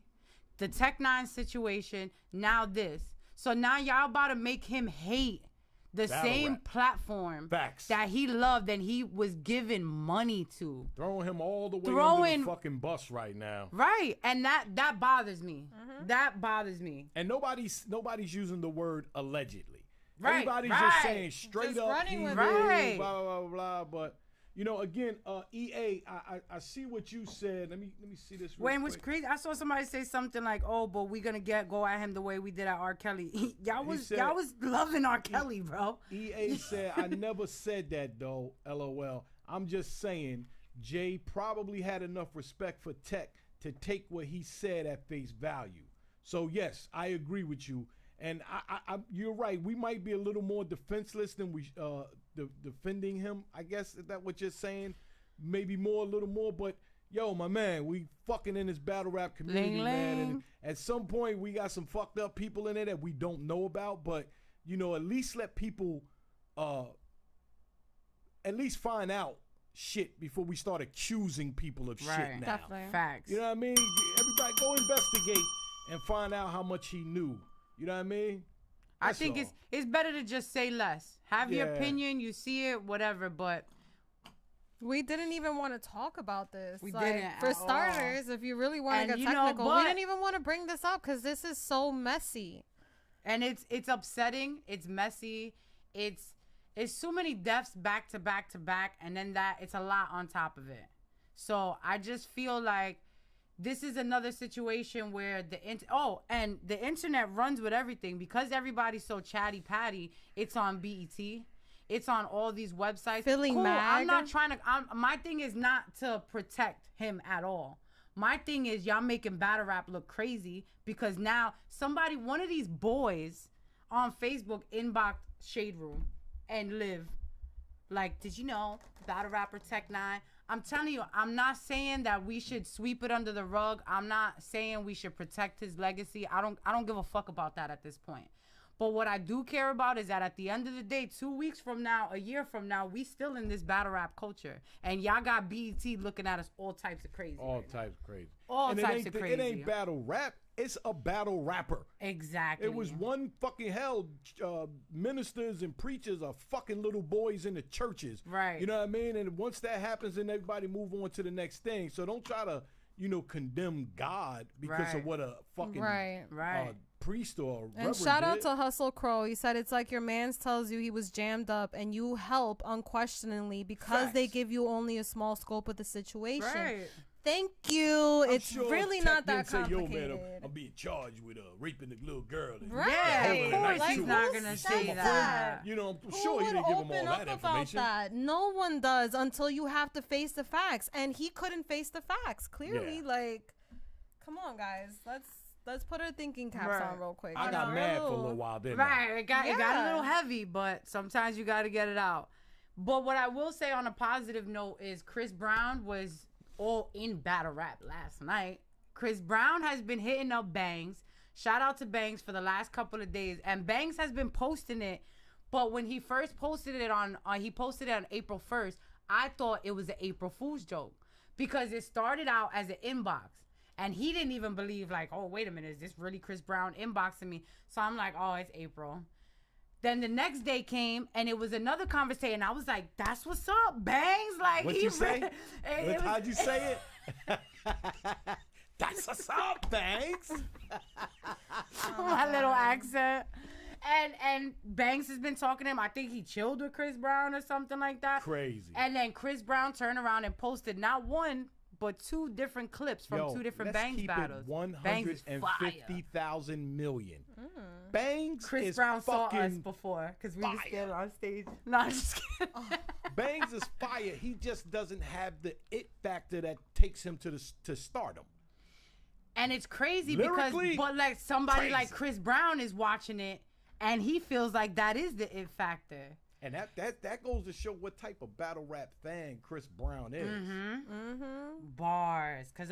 the Tech 9 situation, now this. So now y'all about to make him hate the same platform that he loved and he was giving money to. Throwing him all the way under the fucking bus right now. Right, and that bothers me. That bothers me. And nobody's using the word allegedly. Right, Everybody's just saying straight up, he with blah, blah, blah, blah. But, you know, again, EA, I see what you said. Let me see this real When it quick. was crazy, I saw somebody say something like, "Oh, but we gonna go at him the way we did at R. Kelly." y'all was loving R. Kelly, bro. EA said, "I never said that though." LOL. I'm just saying, Jay probably had enough respect for Tech to take what he said at face value. So yes, I agree with you. And you're right. We might be a little more defenseless than we defending him. I guess is that what you're saying? Maybe a little more. But yo, my man, we fucking in this battle rap community, man. And at some point, we got some fucked up people in there that we don't know about. But you know, at least let people, at least find out shit before we start accusing people of shit now. Definitely. Facts. You know what I mean? Everybody go investigate and find out how much he knew. You know what I mean? I think it's better to just say less. Have your opinion, you see it, whatever, but we didn't even want to talk about this. We like, didn't for starters, if you really want to get technical, we didn't even want to bring this up because this is so messy. And it's upsetting, it's messy, it's so many deaths back to back to back, and then it's a lot on top of it. So I just feel like this is another situation where and the internet runs with everything because everybody's so chatty patty. It's on BET, it's on all these websites. Philly Mag. I'm not trying to. My thing is not to protect him at all. My thing is y'all making battle rap look crazy because now one of these boys on Facebook inboxed Shade Room and Live. Like, did you know battle rapper Tech 9? I'm telling you, I'm not saying that we should sweep it under the rug. I'm not saying we should protect his legacy. I don't give a fuck about that at this point. But what I do care about is that at the end of the day, 2 weeks from now, a year from now, we still in this battle rap culture. And y'all got BET looking at us all types of crazy. All types of crazy. All types of crazy. It ain't battle rap. It's a battle rapper. Exactly. It was one fucking hell. Ministers and preachers are fucking little boys in the churches. Right. You know what I mean? And once that happens, then everybody move on to the next thing. So don't try to, condemn God because of what a fucking priest or and reverend shout out did. to Hussle Crow. He said it's like your mans tells you he was jammed up and you help unquestioningly because they give you only a small scope of the situation. Right. Thank you. I'm it's sure really Tech not that didn't say, complicated. Yo, man, I'm being charged with raping the little girl. And Right. Of course he's not going to say that. You know, I'm Who sure he would didn't give him all open that up information. about that? No one does until you have to face the facts, and he couldn't face the facts. Clearly, like, come on, guys, let's put our thinking caps on real quick. I got mad for a little while, didn't I? Right, it got a little heavy, but sometimes you got to get it out. But what I will say on a positive note is Chris Brown was all in battle rap last night. Chris Brown has been hitting up Bangs. Shout out to Bangs for the last couple of days. And Bangs has been posting it. But when he first posted it on April 1st, I thought it was an April Fool's joke. Because it started out as an inbox. And he didn't even believe, like, oh, wait a minute, is this really Chris Brown inboxing me? So I'm like, oh, it's April. Then the next day came, and it was another conversation. I was like, that's what's up, Bangs. Like, What'd you say? How'd you say it? That's what's up, Bangs. My little accent. And Banks has been talking to him. I think he chilled with Chris Brown or something like that. Crazy. And then Chris Brown turned around and posted not one, but 2 different clips from 2 different Bangs battles. Let's keep it 150,000 million. Bangs Chris is Brown saw us fucking before because we were fire. scared on stage. No, I'm just kidding. Bangs is fire. He just doesn't have the it factor that takes him to stardom. And it's crazy Lyrically, because, but like somebody crazy. like Chris Brown is watching it, and he feels like that is the it factor. And that goes to show what type of battle rap fan Chris Brown is. Bars, cause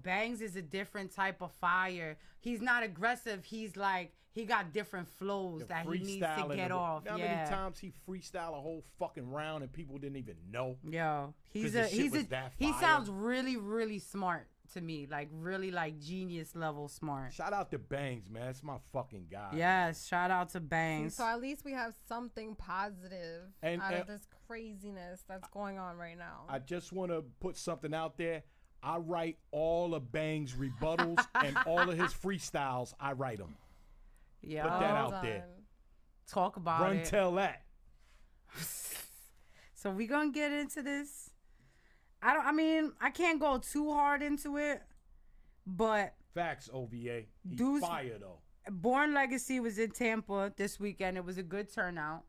Bangs is a different type of fire. He's not aggressive. He's like he got different flows that he needs to get off. How many times he freestyle a whole fucking round and people didn't even know? Yo, he sounds really smart to me, like really like genius level smart. Shout out to Bangs, man. That's my fucking guy. Yes, shout out to Bangs. So at least we have something positive out of this craziness that's going on right now. I just want to put something out there. I write all of Bangs' rebuttals and all of his freestyles. I write them. Yeah, put that out there. Talk about Run, it. tell that. So we gonna get into this. I can't go too hard into it, but facts, OVA. Dude's fire though. Born Legacy was in Tampa this weekend. It was a good turnout.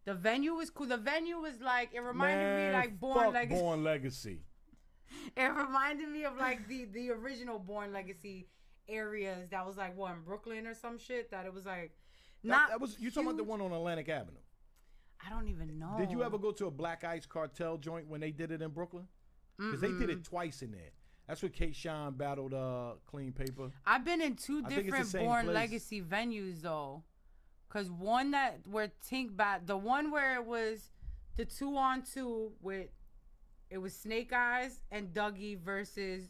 The venue was cool. The venue was like, it reminded me like Born Legacy. Born Legacy. It reminded me of like the original Born Legacy areas that was like what in Brooklyn or some shit. That it was like that was you talking about the one on Atlantic Avenue. I don't even know. Did you ever go to a Black Ice Cartel joint when they did it in Brooklyn? Because they did it twice in there. That's where K-Shine battled Clean Paper. I've been in two different Born Legacy venues though. Cause one where Tink the one where it was the 2-on-2 with it was Snake Eyes and Dougie versus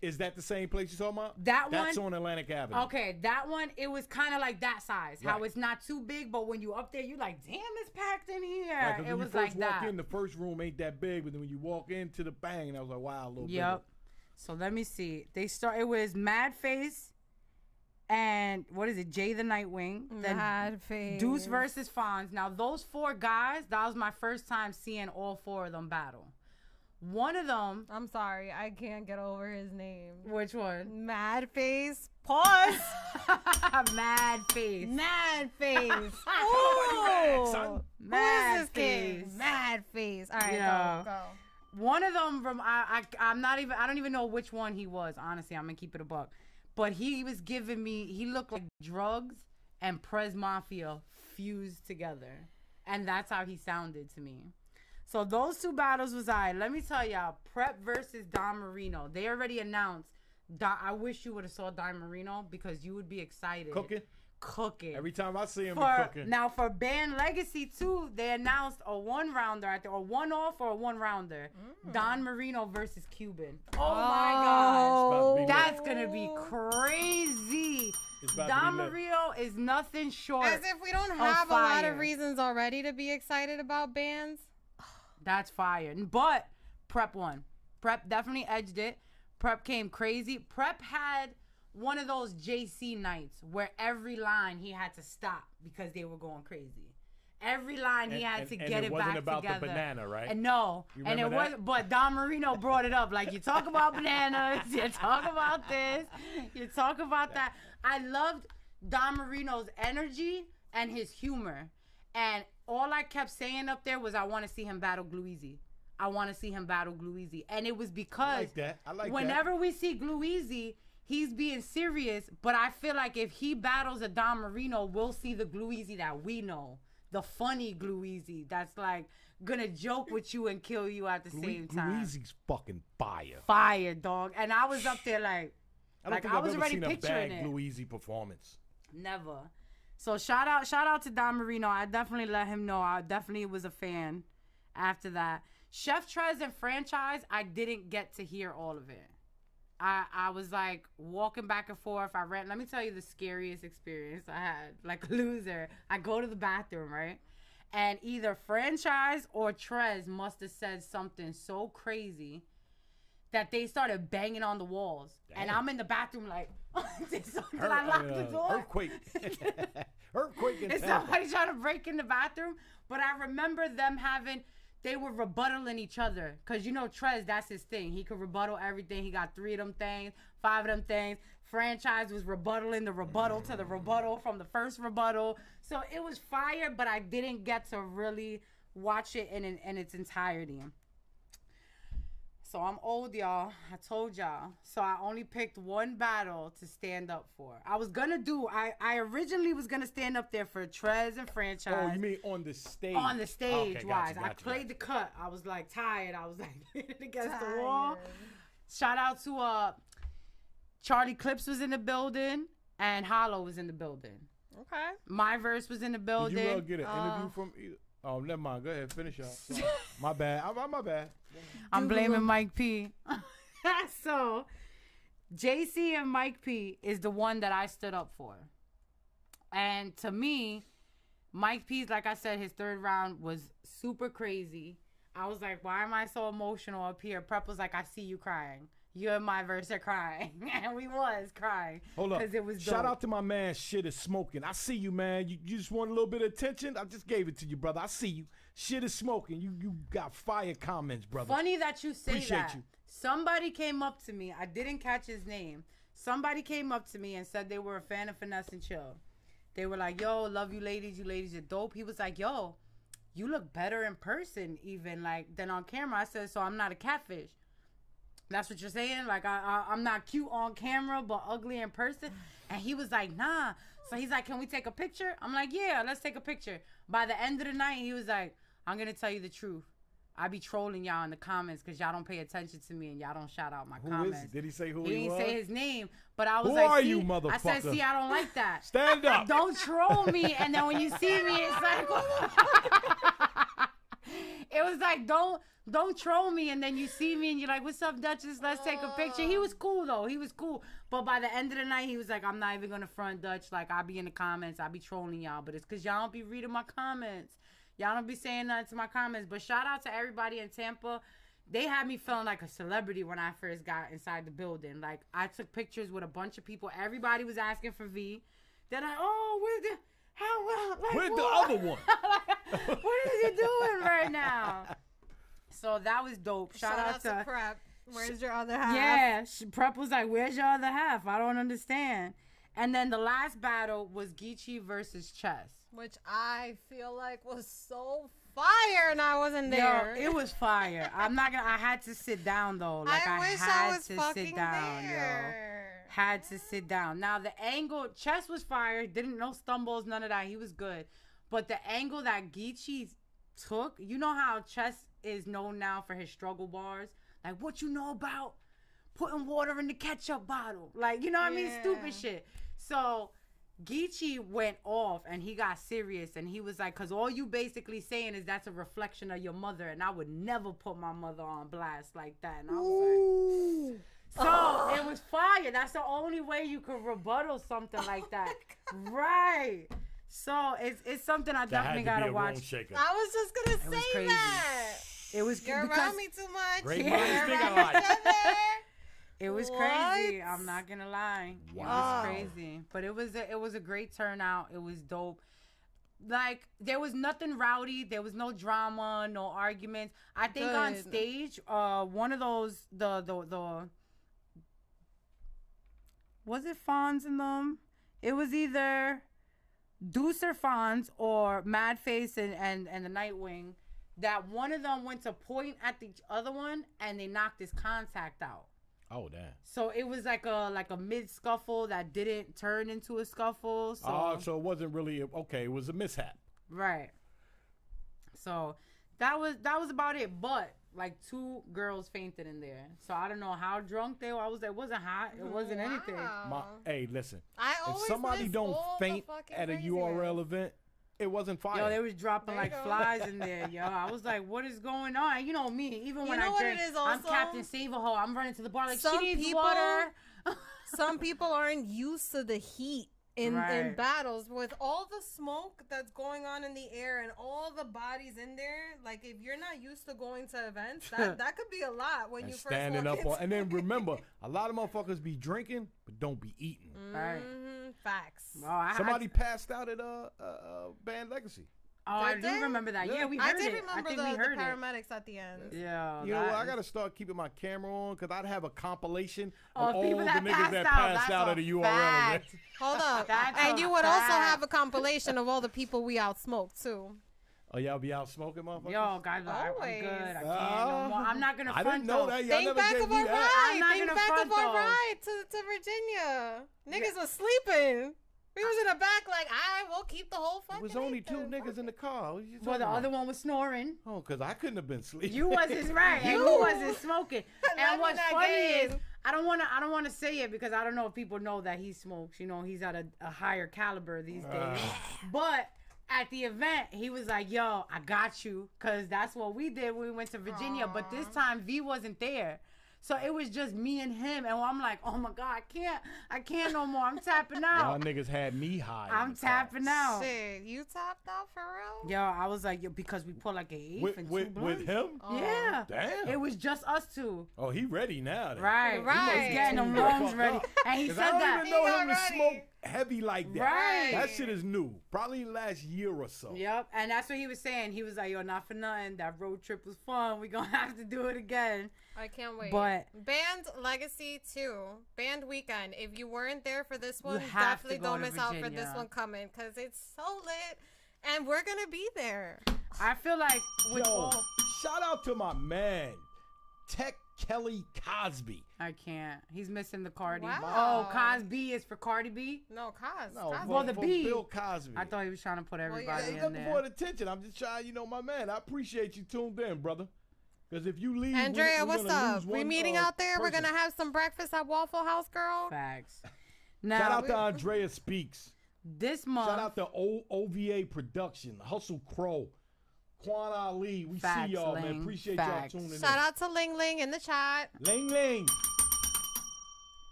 Is that the same place you're talking about? That's on Atlantic Avenue. Okay, that one, it was kind of like that size. Right. How it's not too big, but when you up there, you like, damn, it's packed in here. Like, it was when like you first walk that. in, the first room ain't that big, but then when you walk into the bang, I was like, wow, a little bit. Yep. So let me see. It was Mad Face and what is it? Jay the Nightwing. Mad Face. Deuce versus Fonz. Now those four guys, that was my first time seeing all four of them battle. One of them. I'm sorry, I can't get over his name. Which one? Mad Face. Pause. Mad Face. Mad Face. Ooh. Mad Who is this kid? Mad Face. All right, go. One of them from I don't even know which one he was. Honestly, I'm gonna keep it a buck. But he was giving me. He looked like drugs and Prez Mafia fused together, and that's how he sounded to me. So those two battles was Let me tell y'all, Prep versus Don Marino. They already announced. I wish you would have saw Don Marino because you would be excited. Cooking. Every time I see him, he's cooking. Now for Band Legacy too, they announced a 1-rounder out there, or 1-off or a 1-rounder. Don Marino versus Cuban. Oh my God, that's gonna be crazy. Don Marino is nothing short. As if we don't have a lot of reasons already to be excited about bands. That's fire. But Prep won. Prep definitely edged it. Prep came crazy. Prep had one of those JC nights where every line he had to stop because they were going crazy. Every line he had to get it back together. And it wasn't about the banana, right? And no. And it wasn't, but Don Marino brought it up. Like, you talk about bananas, you talk about this, you talk about that. I loved Don Marino's energy and his humor. And all I kept saying up there was, I want to see him battle Gluezy. I want to see him battle Gluezy. And it was because I like whenever we see Gluezy, he's being serious. But I feel like if he battles a Don Marino, we'll see the Gluezy that we know. The funny Gluezy that's like gonna joke with you and kill you at the same time. Gluezy's fucking fire. Fire, dog. And I was up there like, I don't think I I've was ever already seen a picturing bad it. Gluezy performance. Never. So shout out to Don Marino. I definitely let him know. I definitely was a fan after that. Chef Trez and Franchise, I didn't get to hear all of it. I was like walking back and forth. Let me tell you the scariest experience I had. Like a loser. I go to the bathroom, right? And either Franchise or Trez must have said something so crazy that they started banging on the walls. Damn. And I'm in the bathroom like, did I lock the door? Earthquake. Earthquake. Is somebody trying to break in the bathroom? But I remember them they were rebuttaling each other. Because, you know, Trez, that's his thing. He could rebuttal everything. He got 3 of them things, 5 of them things. franchise was rebuttaling the rebuttal to the rebuttal from the first rebuttal. So it was fire, but I didn't get to really watch it in its entirety. So I'm old, y'all. I told y'all. So I only picked one battle to stand up for. I was gonna do. I originally was gonna stand up there for Trez and franchise. Oh, you mean on the stage? On the stage, okay, wise. Gotcha, I played the cut. I was like tired. I was like against the wall. Shout out to Charlie Clips was in the building and Hollow was in the building. Okay. My verse was in the building. Did you get an interview from either? Oh, never mind. Go ahead, finish up. My bad. My bad. I'm blaming Mike P. So, JC and Mike P is the one that I stood up for. And to me, Mike P's, like I said, his third round was super crazy. I was like, why am I so emotional up here? Prep was like, I see you crying. You and my verse are crying. And we was crying. Hold up. Because it was dope. Shout out to my man, Shit is Smoking. I see you, man. You just want a little bit of attention? I just gave it to you, brother. I see you. Shit is Smoking. You got fire comments, brother. Funny that you say Appreciate that. You. Somebody came up to me. I didn't catch his name. Somebody came up to me and said they were a fan of Finesse and Chill. They were like, yo, love you ladies. You ladies are dope. He was like, yo, you look better in person even like than on camera. I said, so I'm not a catfish. That's what you're saying? Like, I'm not cute on camera, but ugly in person? And he was like, nah. So he's like, can we take a picture? I'm like, yeah, let's take a picture. By the end of the night, he was like, I'm going to tell you the truth. I be trolling y'all in the comments because y'all don't pay attention to me and y'all don't shout out my comments. Is it? Did he say who he he was? was? He didn't say his name, but I was who like, are see, you, motherfucker? I said, see, I don't like that. Stand up. Don't troll me. And then when you see me, it's like, it was like, don't troll me, and then you see me and you're like, what's up, Duchess? Let's take a picture. He was cool though. He was cool. But by the end of the night, he was like, I'm not even gonna front Dutch. Like, I'll be in the comments, I'll be trolling y'all, but it's cause y'all don't be reading my comments. Y'all don't be saying nothing to my comments. But shout out to everybody in Tampa. They had me feeling like a celebrity when I first got inside the building. Like, I took pictures with a bunch of people. Everybody was asking for V. They're like, oh, where's the like, where's the other one? What is he doing right now? So that was dope. Shout out to Prep. Where's your other half? Yeah, Prep was like, where's your other half? I don't understand. And then the last battle was Geechee versus Chess. Which I feel like was so fire and I wasn't there. Yo, it was fire. I'm not gonna, I had to sit down though. Like, I wish had I was to fucking sit down, there. yo. Had to sit down. Now the angle, Chess was fire. Didn't, no stumbles, none of that. He was good. But the angle that Geechee took, you know how Chess is known now for his struggle bars? Like, what you know about putting water in the ketchup bottle? Like, you know what I mean? Stupid shit. So Geechee went off and he got serious and he was like, because all you basically saying is that's a reflection of your mother, and I would never put my mother on blast like that. And I was like, so it was fire. That's the only way you could rebuttal something like that. Right. So it's something I definitely gotta watch. I was just gonna say that. It was You're around me too much. Great You're minds think around alike. each other. It was crazy. I'm not gonna lie. Wow. It was crazy. But it was a great turnout. It was dope. Like, there was nothing rowdy. There was no drama, no arguments. I think on stage, one of those the was it Fonz in them? It was either Deucer Fonz or Madface and the Nightwing. That one of them went to point at the other one and they knocked his contact out. Oh damn! So it was like a mid scuffle that didn't turn into a scuffle. So so it wasn't really okay. It was a mishap. Right. So that was about it. But like 2 girls fainted in there. So I don't know how drunk they were. I was like, it wasn't hot. It wasn't anything. Hey, listen. If somebody don't faint at a URL event, it wasn't fire. Yo, they was dropping like flies in there, yo. I was like, what is going on? You know me. Even when I drink, I'm Captain Save-A-Ho. I'm running to the bar like, she needs water. Some people aren't used to the heat in battles. With all the smoke that's going on in the air and all the bodies in there, like, if you're not used to going to events, that could be a lot when you first standing walk up. And then remember, a lot of motherfuckers be drinking, but don't be eating. Right. Facts. Well, Somebody passed out at Band Legacy. I Did do they? remember that. Yeah, we heard I it. did remember I think the we heard it. paramedics at the end. Yeah. You know what? I that gotta is- start keeping my camera on because I'd have a compilation Oh, of all people the that niggas that passed out. passed That's out a of the URL. fact. Hold up. That's And a you would also fact. have a compilation of all the people we outsmoked too. Oh, y'all be out smoking, motherfuckers? Yo, guys, I'm Always. good. I can't no more. I'm not gonna I front didn't know though. that. Y'all Think never back gave of me our that. ride. I'm not Think gonna back front of our though. ride to Virginia. Niggas was sleeping. We was in the back like, all right, we'll keep the whole fucking. It was only eight two then. niggas in the car. What you Well, the talking other about? one was snoring. Oh, because I couldn't have been sleeping. You wasn't right, and you wasn't smoking. And Loving what's that funny game. is, I don't wanna say it because I don't know if people know that he smokes. You know, he's at a higher caliber these days. But at the event, he was like, "Yo, I got you," because that's what we did when we went to Virginia. But this time, V wasn't there. So it was just me and him, and I'm like, oh my God, I can't no more. I'm tapping Y'all out. niggas had me high. in I'm the car. tapping out. Shit, you tapped out for real? Yo, I was like, yo, because we put like an eighth With, and two with blunts. him? Yeah. Damn. It was just us two. Oh, he ready now. Then. Right. Right. He's getting them He must be lungs fucked ready. up. And he 'Cause said I don't that. even know He him to already- smoke heavy like that. Right. That shit is new. Probably last year or so. Yep. And that's what he was saying. He was like, yo, not for nothing. That road trip was fun. We're going to have to do it again. I can't wait. But- Band Legacy 2, Band Weekend. If you weren't there for this one, have to definitely go don't to miss out for this Virginia. one coming because it's so lit. And we're going to be there. I feel like with Yo, all... shout out to my man, Tech Kelly Cosby. I can't. He's missing the Cardi. Wow. Oh, Cosby is for Cardi B? No, Cos. No, Cosby. Well, the from B. Bill Cosby. I thought he was trying to put yeah, everybody He's in looking for there. attention. I'm just trying, my man. I appreciate you tuned in, brother. Because if you leave, Andrea, we're what's gonna up? lose We one, meeting out there? We're person. going to have some breakfast at Waffle House, girl? Facts. Shout Now, out to Andrea Speaks. this month... Shout out to OVA Production, Hussle Crow, Quan Ali. We Facts, see y'all, man. Ling. Appreciate Facts. y'all tuning Shout in. out to Ling Ling in the chat. Ling Ling.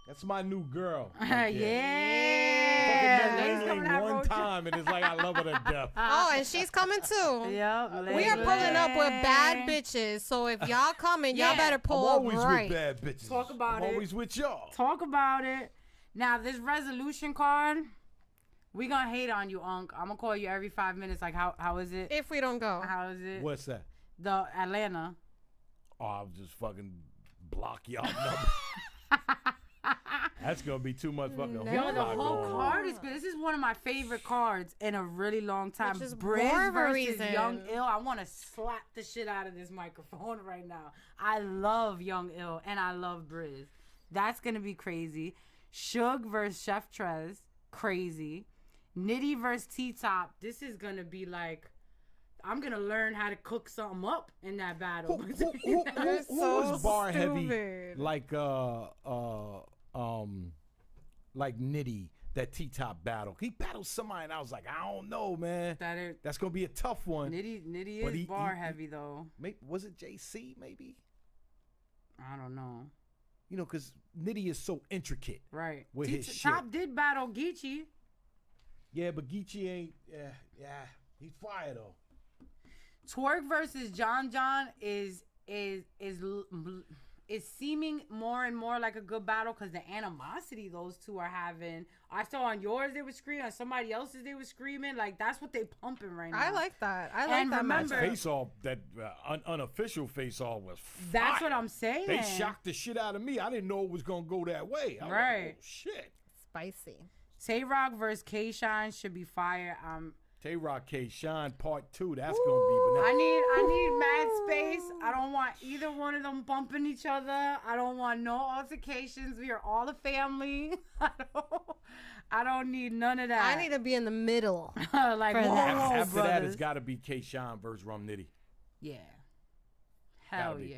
That's my new girl. yeah. Fucking met Ling's Ling coming Ling out one road trip. time, and it's like I love her to death. Oh, and she's coming too. Yep. We are pulling up with bad bitches, so if y'all coming, y'all Yeah. better I'm pull up always right. with bad bitches. Talk about I'm it. always with y'all. Talk about it. Now, this resolution card, we gonna hate on you, Unc. I'm gonna call you every 5 minutes. Like, how is it? If we don't go. How is it? What's that? The Atlanta. Oh, I'll just fucking block y'all number. That's gonna be too much fucking. No. Yo, the hoopla whole going on. card is good. This is one of my favorite cards in a really long time. Which is Briz more of a versus reason. Young Ill. I want to slap the shit out of this microphone right now. I love Young Ill and I love Briz. That's gonna be crazy. Suge versus Chef Trez, crazy. Nitty versus T-Top. This is gonna be like, I'm gonna learn how to cook something up in that battle. Who so was bar heavy stupid. like Nitty, that T-Top battle? He battled somebody and I was like, I don't know, man. That's gonna be a tough one. Nitty But is he- bar he- heavy though. Was it JC maybe? I don't know. Because Nitty is so intricate. Right. With his shit. Top did battle Geechee. Yeah, but Geechee ain't. Yeah, he's fire though. Twerk versus John John is seeming more and more like a good battle because the animosity those two are having. I saw on yours they were screaming, on somebody else's they were screaming. Like that's what they pumping right now. I like that. I like And that. remember- matchup. Face off, that unofficial face off was fire. That's what I'm saying. They shocked the shit out of me. I didn't know it was gonna go that way. I was Right. like, oh, shit. Spicy. Tay Rock versus K Shine should be fire. Tay Rock K Shine Part 2. That's gonna be. But I need mad space. I don't want either one of them bumping each other. I don't want no altercations. We are all a family. I don't need none of that. I need to be in the middle. like for whoa, that. whoa, after that, brothers. it's got to be K Shine versus Rum Nitty. Yeah. Hell Gotta be. yeah.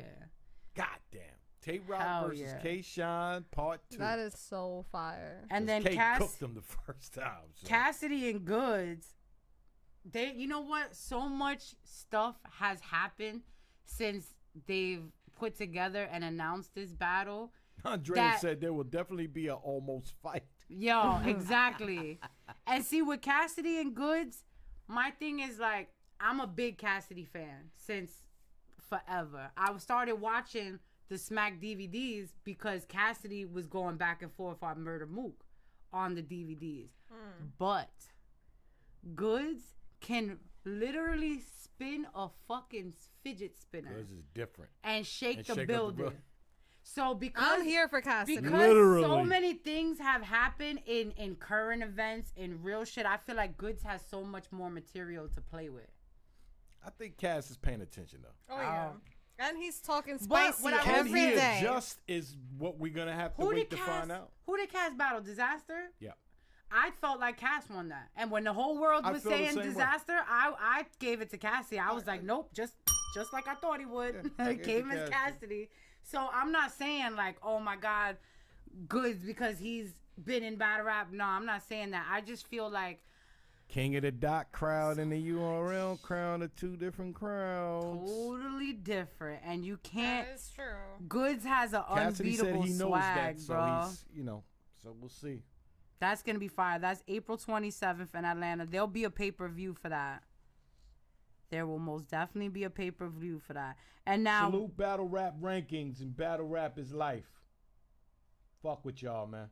God damn. Tay Rock Hell versus yeah. K Shine Part 2. That is so fire. And then K cooked them the first time. So. Cassidy and Goods. You know what? So much stuff has happened since they've put together and announced this battle. Andrea said there will definitely be an almost fight. Yo, exactly. And see, with Cassidy and Goods, my thing is like, I'm a big Cassidy fan since forever. I started watching the Smack DVDs because Cassidy was going back and forth on Murder Mook on the DVDs. But Goods can literally spin a fucking fidget spinner. This is different. And shake the up the building. building. So because I'm here for Cassidy. Because Literally. so many things have happened in current events, in real shit, I feel like Goods has so much more material to play with. I think Cass is paying attention though. Oh yeah. And he's talking But spicy what I will every Can he day. adjust is what we're gonna have to wait to find out. Who did Cass battle? Disaster? Yeah. I felt like Cass won that. And when the whole world I was feel the saying same way. Disaster, I gave it to Cassie. I was like, nope, just like I thought he would. Gave him his Cassidy. So I'm not saying like, oh my God, Goods because he's been in battle rap. No, I'm not saying that. I just feel like King of the Dot crowd and the URL crowd are two different crowds. totally different. And you can't. That is true. Goods has an Cassidy said unbeatable he knows swag, that, so bro. he's, so we'll see. That's going to be fire. That's April 27th in Atlanta. There'll be a pay-per-view for that. There will most definitely be a pay-per-view for that. And now... Salute battle rap rankings, and battle rap is life. Fuck with y'all, man.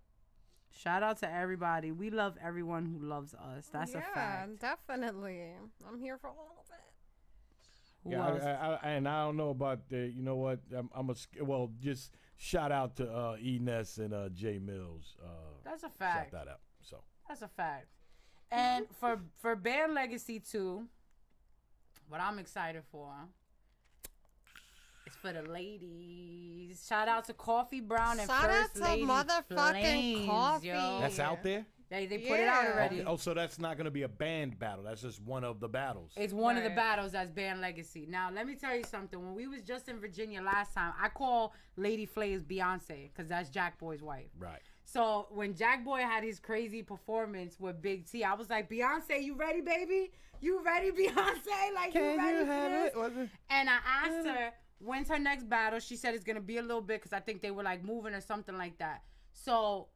Shout out to everybody. We love everyone who loves us. That's a fact. Yeah, definitely. I'm here for all of it. Who else? And I don't know about the, you know what? Just shout out to Enes and Jay Mills. That's a fact. Shout that out. So That's a fact. And for Band Legacy 2, what I'm excited for is for the ladies. Shout out to Coffee Brown and Shout First out to Lady motherfucking Flames, Coffee. yo. that's out there. They put it out already. Okay. Oh, so that's not going to be a band battle. That's just one of the battles. It's one of the battles that's Band Legacy. Now, let me tell you something. When we was just in Virginia last time, I call Lady Flames Beyonce because that's Jack Boy's wife. Right. So when Jack Boy had his crazy performance with Big T, I was like, Beyonce, you ready, baby? You ready, Beyonce? Like, you ready for this? And I asked her, when's her next battle? She said it's going to be a little bit because I think they were like moving or something like that. So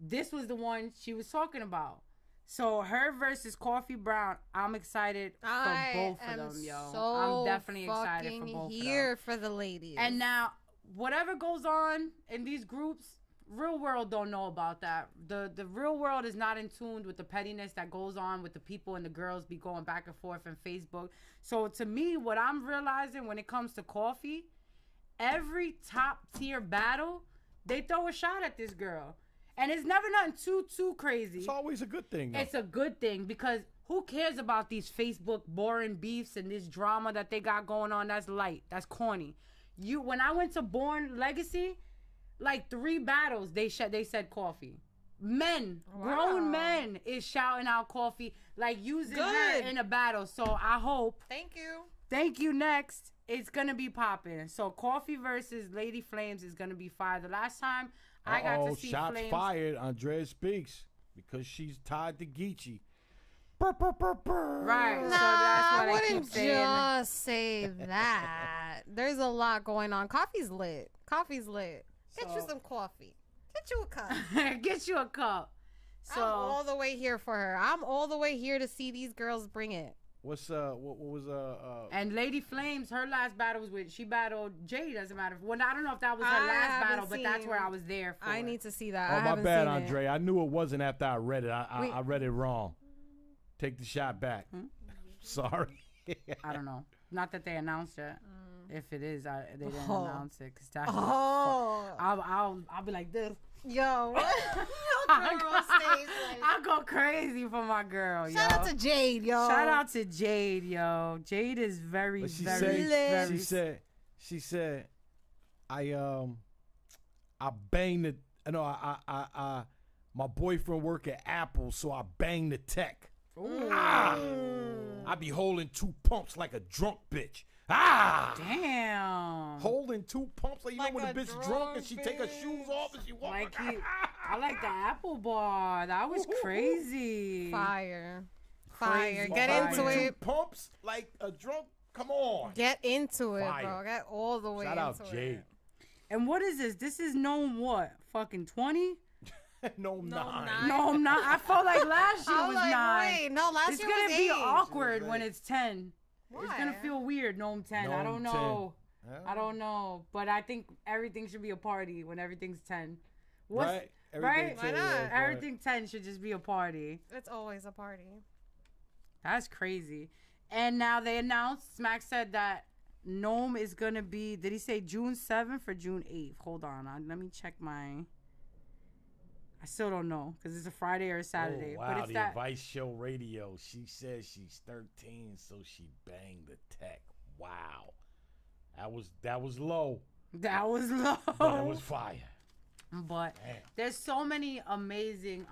this was the one she was talking about. So her versus Coffee Brown, I'm excited for both of them, yo. I'm definitely excited for both of them. Here for the ladies. And now, whatever goes on in these groups, real world don't know about that. The real world is not in tune with the pettiness that goes on with the people and the girls be going back and forth on Facebook. So to me, what I'm realizing when it comes to Coffee, every top tier battle, they throw a shot at this girl. And it's never nothing too crazy. It's always a good thing, though. It's a good thing because who cares about these Facebook boring beefs and this drama that they got going on? That's light. That's corny. When I went to Born Legacy, like 3 battles, they said Coffee. Grown men is shouting out Coffee, like using her in a battle. So I hope. Thank you. Next, it's gonna be popping. So Coffee versus Lady Flames is gonna be fire. The last time I got to see shots Flames. fired. Andrea speaks because she's tied to Geechee. Right. Nah, so that's what I I wouldn't keep saying. just say that. There's a lot going on. Coffee's lit. Get you some coffee. Get you a cup. Get you a cup. So I'm all the way here for her. I'm all the way here to see these girls bring it. What was and Lady Flames, her last battle was with, she battled Jade, doesn't matter. Well, I don't know if that was her last battle, but that's where I was there for. I need to see that. Oh, I my haven't bad, seen Andre. I knew it wasn't after I read it. I read it wrong. Take the shot back. Sorry. I don't know. Not that they announced it. If it is, they didn't announce it. Cause that's I'll be like this. Yo, I'll go crazy for my girl. Shout out to Jade, yo. Shout out to Jade, yo. Jade is very, very lit. She said, I banged the. My boyfriend work at Apple, so I banged the tech. I be holding 2 pumps like a drunk bitch. Damn. Holding 2 pumps like, you know when a bitch drunk and she take her shoes off and she walk. Like I like the Apple bar. That was crazy. Fire. Crazy. Get into it. 2 pumps like a drunk. Come on. Get into it, Fire. bro. Get all the way Shout into out Jade. it. And what is this? This is Gnome what? Fucking 20? Gnome 9. No, I'm not. I felt like last year was 9. Wait, no, last year was 8. It's gonna be awkward when it's 10. Why? It's gonna feel weird, Gnome 10. I don't know. I don't know. But I think everything should be a party when everything's 10. Right? Right? Why not? Everything 10 should just be a party. It's always a party. That's crazy. And now they announced, Smack said that Gnome is going to be, did he say June 7th or June 8th? Hold on. Let me check my, I still don't know because it's a Friday or a Saturday. Oh, wow, but it's the that, Advice Show Radio. She says she's 13, so she banged the tech. Wow. That was low. That was low. But it was fire. But Damn. there's so many amazing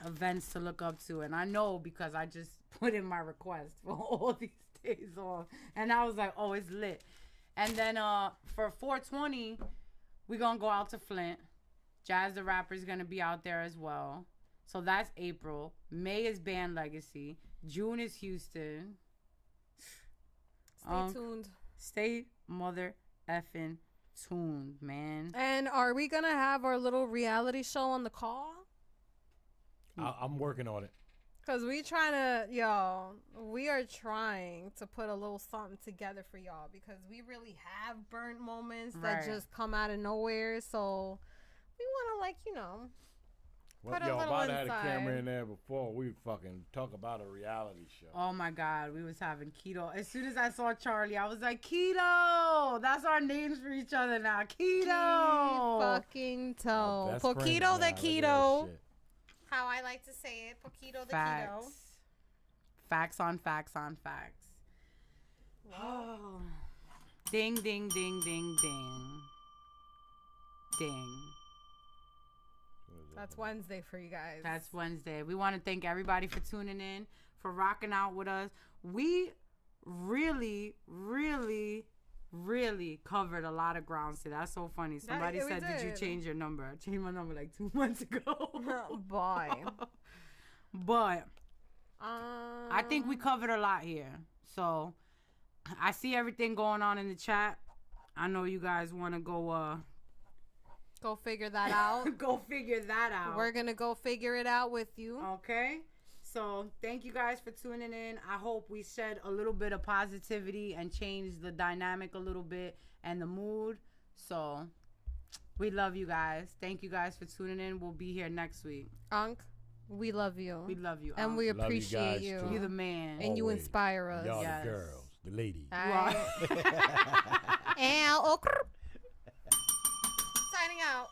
events to look up to. And I know because I just put in my request for all these days off. And I was like, oh, it's lit. And then for 420, we're going to go out to Flint. Jazz the Rapper is going to be out there as well. So that's April. May is Band Legacy. June is Houston. Stay tuned. Stay mother effing tuned, man. And are we gonna have our little reality show on the call? I'm working on it. Cause we are trying to put a little something together for y'all because we really have burnt moments that just come out of nowhere. So we want to Well, put a yo, little if I'd had a inside. camera in there before, we fucking talk about a reality show. Oh my God, we was having Keto. As soon as I saw Charlie, I was like, Keto. That's our names for each other now. Keto. Fucking toe. Best friends Poquito now, the look at that keto. shit. How I like to say it. Poquito the Facts. keto. Facts on facts on facts. Oh. Ding, ding, ding, ding, ding. Ding. That's Wednesday for you guys. That's Wednesday. We want to thank everybody for tuning in, for rocking out with us. We really, really, really covered a lot of ground today. That's so funny. Somebody we said, did you did. change your number? I changed my number like 2 months ago. Boy. But I think we covered a lot here. So I see everything going on in the chat. I know you guys want to go go figure that out. go figure that out. We're gonna go figure it out with you. Okay. So thank you guys for tuning in. I hope we shed a little bit of positivity and changed the dynamic a little bit and the mood. So we love you guys. Thank you guys for tuning in. We'll be here next week. Unc, we love you. We love you, and Unc. we Love you appreciate guys, you. too. You're the man. And you Always. inspire us. Y'all Yes. the girls, the ladies. All right. And signing out.